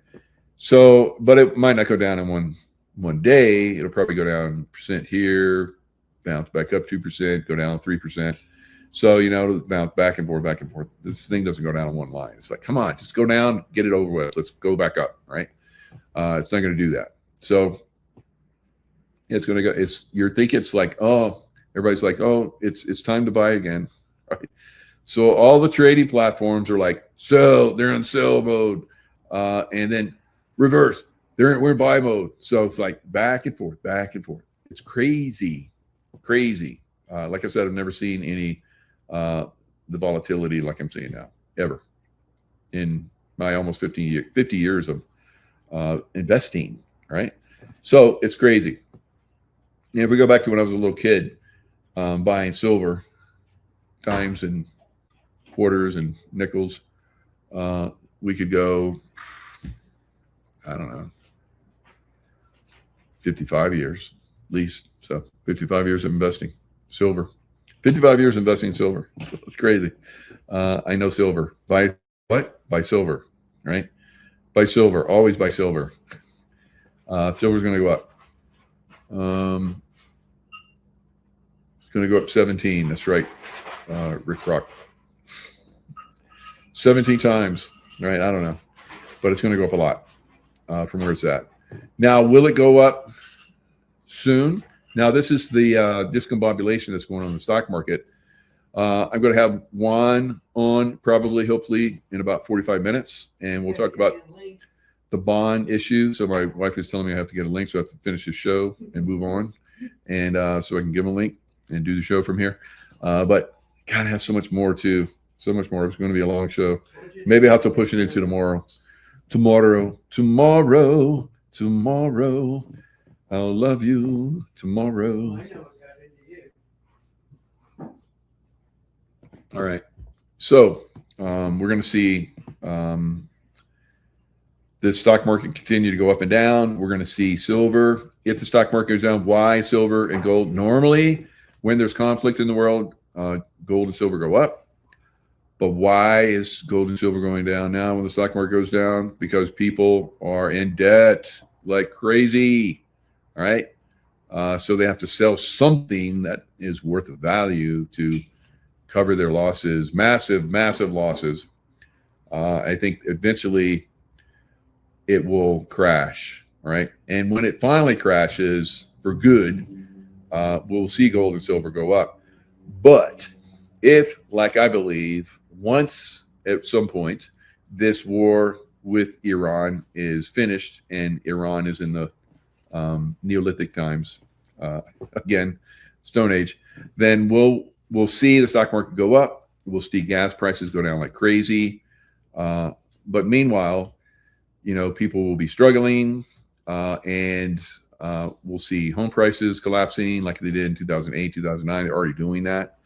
So, but it might not go down in one day. It'll probably go down percent here, bounce back up 2%, go down 3%. So, it'll bounce back and forth, back and forth. This thing doesn't go down in one line. It's like, come on, just go down, get it over with. Let's go back up, right? It's not going to do that. So it's going to go. You think it's like, oh, everybody's like, oh, it's time to buy again, right? So all the trading platforms are like, sell. They're in sell mode, and then reverse. We're in buy mode. So it's like back and forth, back and forth. It's crazy, crazy. Like I said, I've never seen any the volatility like I'm seeing now, ever, in my almost 50 years of investing, right? So it's crazy. And if we go back to when I was a little kid, buying silver, dimes and quarters and nickels, we could go, I don't know, 55 years at least. So 55 years of investing silver, 55 years investing in silver. That's crazy. I know silver. Buy what? Buy silver, right? Buy silver. Always buy silver. Silver's going to go up. It's going to go up 17. That's right, Rick Rock. 17 times, right? I don't know, but it's going to go up a lot from where it's at. Now, will it go up soon? Now, this is the discombobulation that's going on in the stock market. I'm going to have Juan on probably, hopefully, in about 45 minutes, and we'll talk about the bond issue. So my wife is telling me I have to get a link, so I have to finish the show and move on, and so I can give him a link and do the show from here. But gotta have so much more too. So much more. It's going to be a long show. Maybe I'll have to push it into tomorrow. Tomorrow. I'll love you tomorrow. All right. So we're going to see the stock market continue to go up and down. We're going to see silver. If the stock market goes down, why silver and gold? Normally, when there's conflict in the world, gold and silver go up. But why is gold and silver going down now when the stock market goes down? Because people are in debt like crazy, all right? So they have to sell something that is worth of value to cover their losses, massive losses. I think eventually it will crash, all right? And when it finally crashes for good, we'll see gold and silver go up. But if, like I believe, once at some point this war with Iran is finished and Iran is in the Neolithic times, again, Stone Age, then we'll see the stock market go up. We'll see gas prices go down like crazy. But meanwhile, people will be struggling, and we'll see home prices collapsing like they did in 2008, 2009. They're already doing that.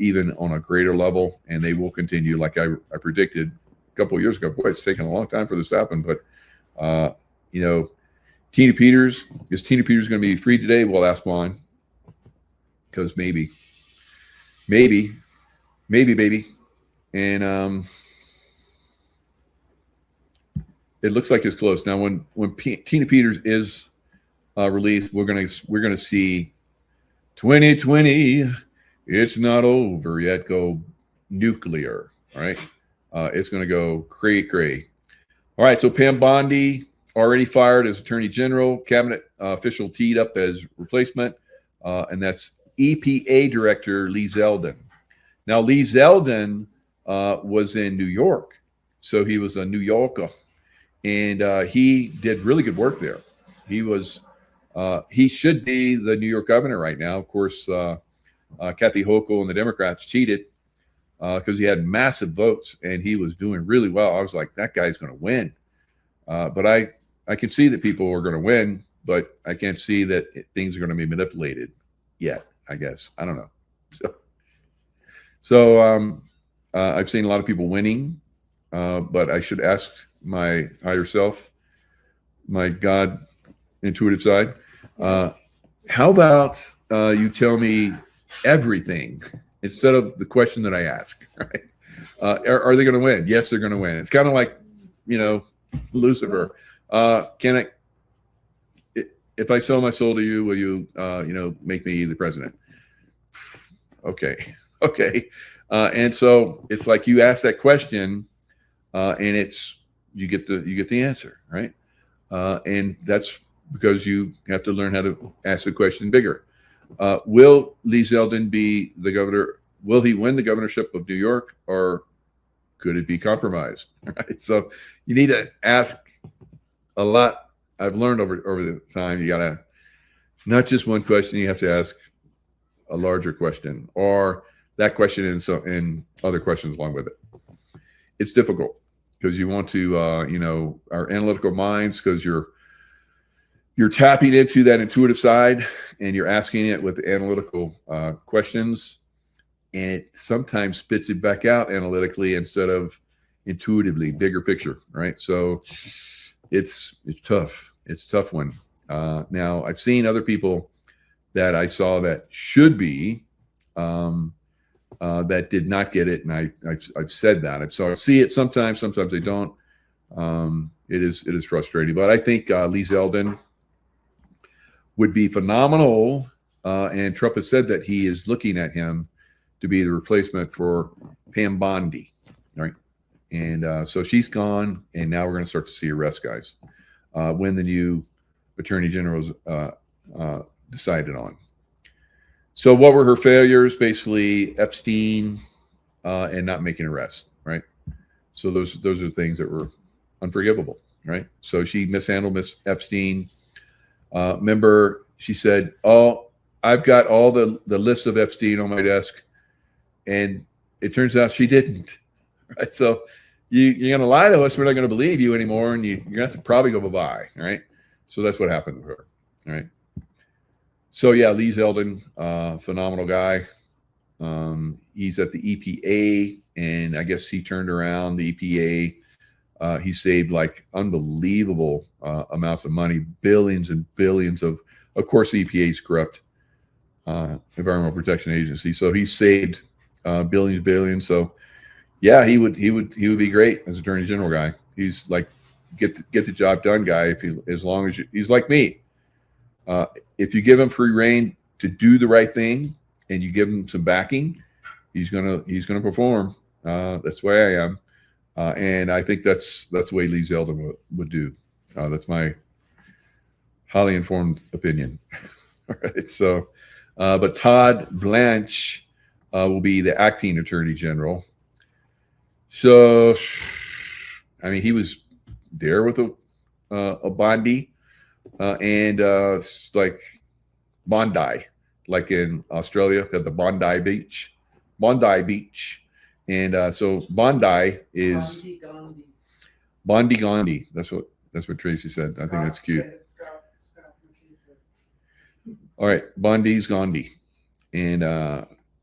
Even on a greater level, and they will continue, like I predicted a couple of years ago. Boy, it's taken a long time for this to happen, but Tina Peters, is Tina Peters going to be free today? We'll ask Juan, because maybe, baby, and it looks like it's close now. When Tina Peters is released, we're gonna see 2020. It's not over yet. Go nuclear. All right. It's going to go cray. All right. So Pam Bondi already fired as Attorney General. Cabinet official teed up as replacement. And that's EPA Director Lee Zeldin. Now, Lee Zeldin was in New York. So he was a New Yorker. And he did really good work there. He should be the New York governor right now. Of course, Kathy Hochul and the Democrats cheated because he had massive votes and he was doing really well. I was like, that guy's going to win. But I can see that people are going to win, but I can't see that things are going to be manipulated yet, I guess. I don't know. So I've seen a lot of people winning, but I should ask my higher self, my God intuitive side, how about you tell me everything instead of the question that I ask, right? Are they going to win? Yes, they're going to win. It's kind of like, Lucifer. If I sell my soul to you, will you, make me the president? Okay. And so it's like you ask that question, and you get the answer, right? And that's because you have to learn how to ask the question bigger. Will Lee Zeldin be the governor? Will he win the governorship of New York, or could it be compromised? Right? So you need to ask a lot. I've learned over the time, you got to, not just one question, you have to ask a larger question, or that question and other questions along with it. It's difficult because you want to, our analytical minds, because you're tapping into that intuitive side and you're asking it with analytical questions, and it sometimes spits it back out analytically instead of intuitively, bigger picture, right? So it's tough. It's a tough one. Now, I've seen other people that I saw that should be that did not get it, and I've said that. So I see it sometimes I don't. It is frustrating, but I think Lee Zeldin would be phenomenal, and Trump has said that he is looking at him to be the replacement for Pam Bondi, right? And so she's gone, and now we're going to start to see arrest guys when the new attorney general's decided on. So what were her failures? Basically, Epstein and not making arrests, right? So those are things that were unforgivable, right? So she mishandled Miss Epstein. Remember, she said, "Oh, I've got all the list of Epstein on my desk," and it turns out she didn't. Right? So you're going to lie to us. We're not going to believe you anymore, and you're going to have to probably go bye-bye, right? So that's what happened to her, right? So yeah, Lee Zeldin, phenomenal guy. He's at the EPA, and I guess he turned around the EPA. He saved like unbelievable amounts of money, billions and billions of course, the EPA is corrupt, Environmental Protection Agency. So he saved billions. So yeah, he would be great as Attorney General guy. He's like get the job done guy. As long as he's like me. If you give him free reign to do the right thing and you give him some backing, he's gonna perform. That's the way I am, and I think that's the way Lee Zeldin would do. That's my highly informed opinion. All right. So, but Todd Blanche will be the acting Attorney General. So, I mean, he was there with a Bondi. And like Bondi, like in Australia, they have the Bondi Beach, and so Bondi is Bondi Gandhi. That's what Tracy said. I think that's cute. All right, Bondi's Gandhi, and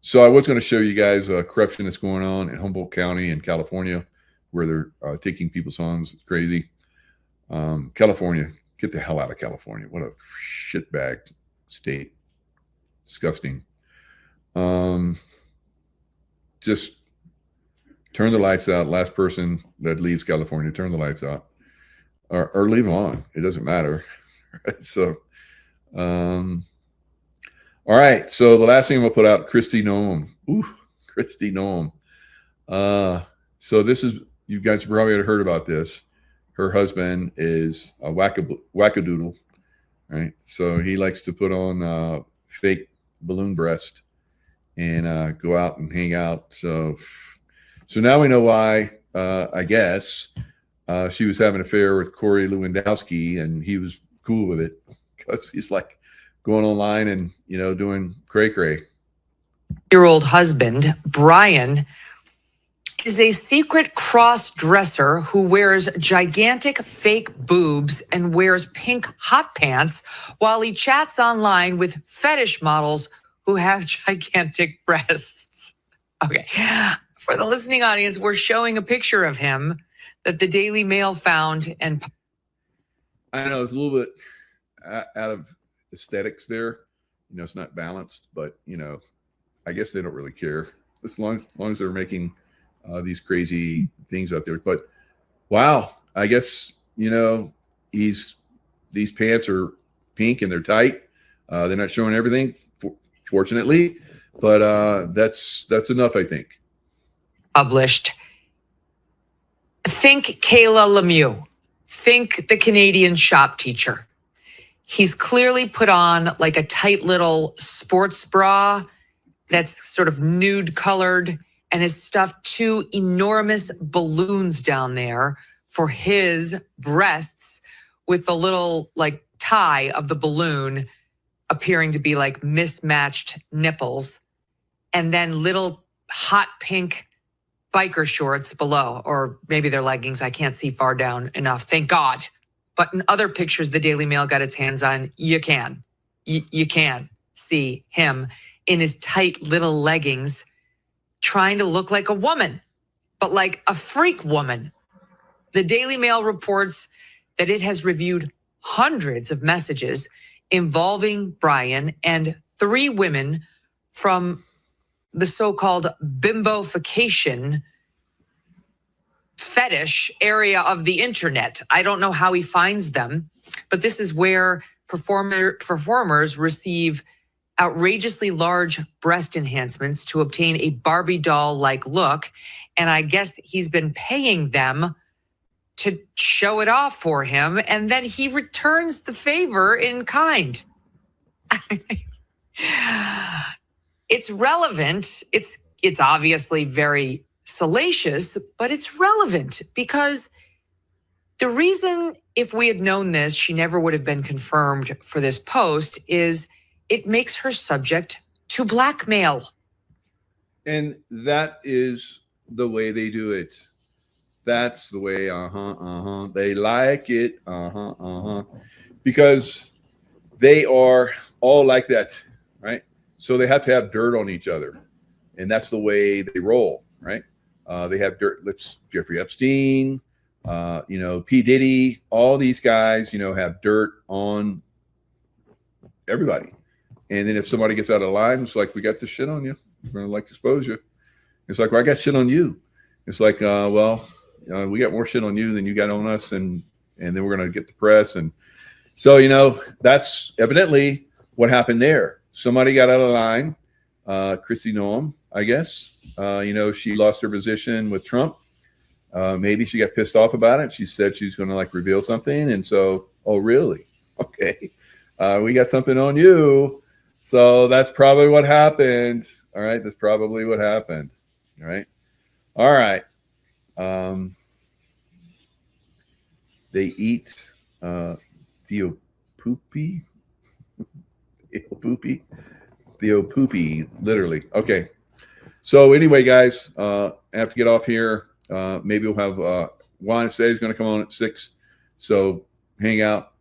so I was going to show you guys corruption that's going on in Humboldt County in California, where they're taking people's homes. It's crazy. California. Get the hell out of California. What a shitbag state. Disgusting. Just turn the lights out. Last person that leaves California, turn the lights out. Or leave them on. It doesn't matter. Right? So, all right. So the last thing I'm going to put out, Kristi Noem. Ooh, Kristi Noem. So this is, you guys probably heard about this. Her husband is a wackadoodle, right? So he likes to put on fake balloon breast and go out and hang out. So now we know why, I guess, she was having an affair with Corey Lewandowski, and he was cool with it because he's like going online and, doing cray-cray. Year-old husband, Brian, is a secret cross-dresser who wears gigantic fake boobs and wears pink hot pants while he chats online with fetish models who have gigantic breasts. Okay. For the listening audience, we're showing a picture of him that the Daily Mail found. And I know it's a little bit out of aesthetics there. It's not balanced, but, I guess they don't really care as long as they're making these crazy things out there. But wow, I guess these pants are pink and they're tight. They're not showing everything, fortunately, but that's enough, I think. Published. Think Kayla Lemieux. Think the Canadian shop teacher. He's clearly put on like a tight little sports bra that's sort of nude colored, and has stuffed 2 enormous balloons down there for his breasts with the little like tie of the balloon appearing to be like mismatched nipples, and then little hot pink biker shorts below, or maybe they're leggings. I can't see far down enough. Thank God. But in other pictures the Daily Mail got its hands on, you can see him in his tight little leggings trying to look like a woman, but like a freak woman. The Daily Mail reports that it has reviewed hundreds of messages involving Brian and 3 women from the so-called bimbofication fetish area of the internet. I don't know how he finds them, but this is where performers receive outrageously large breast enhancements to obtain a Barbie doll-like look. And I guess he's been paying them to show it off for him, and then he returns the favor in kind. It's relevant. It's obviously very salacious, but it's relevant because the reason, if we had known this, she never would have been confirmed for this post, is it makes her subject to blackmail. And that is the way they do it. That's the way, they like it, because they are all like that, right? So they have to have dirt on each other, and that's the way they roll, right? They have dirt. Jeffrey Epstein, P. Diddy, all these guys, have dirt on everybody. And then if somebody gets out of line, it's like, we got this shit on you. We're going to expose you. It's like, well, I got shit on you. It's like, we got more shit on you than you got on us. And then we're going to get the press. And so, that's evidently what happened there. Somebody got out of line. Kristi Noem, I guess. She lost her position with Trump. Maybe she got pissed off about it. She said she's going to reveal something. And so, oh, really? Okay. We got something on you. So that's probably what happened. All right. That's probably what happened. All right. All right. They eat Theopoopy. Theopoopy, literally. Okay. So anyway, guys, I have to get off here. Maybe we'll have Juan Say is going to come on at 6. So hang out,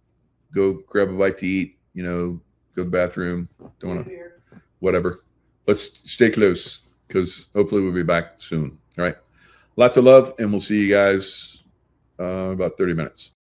go grab a bite to eat, go to the bathroom. Don't want to, whatever. Let's stay close because hopefully we'll be back soon. All right. Lots of love, and we'll see you guys about 30 minutes.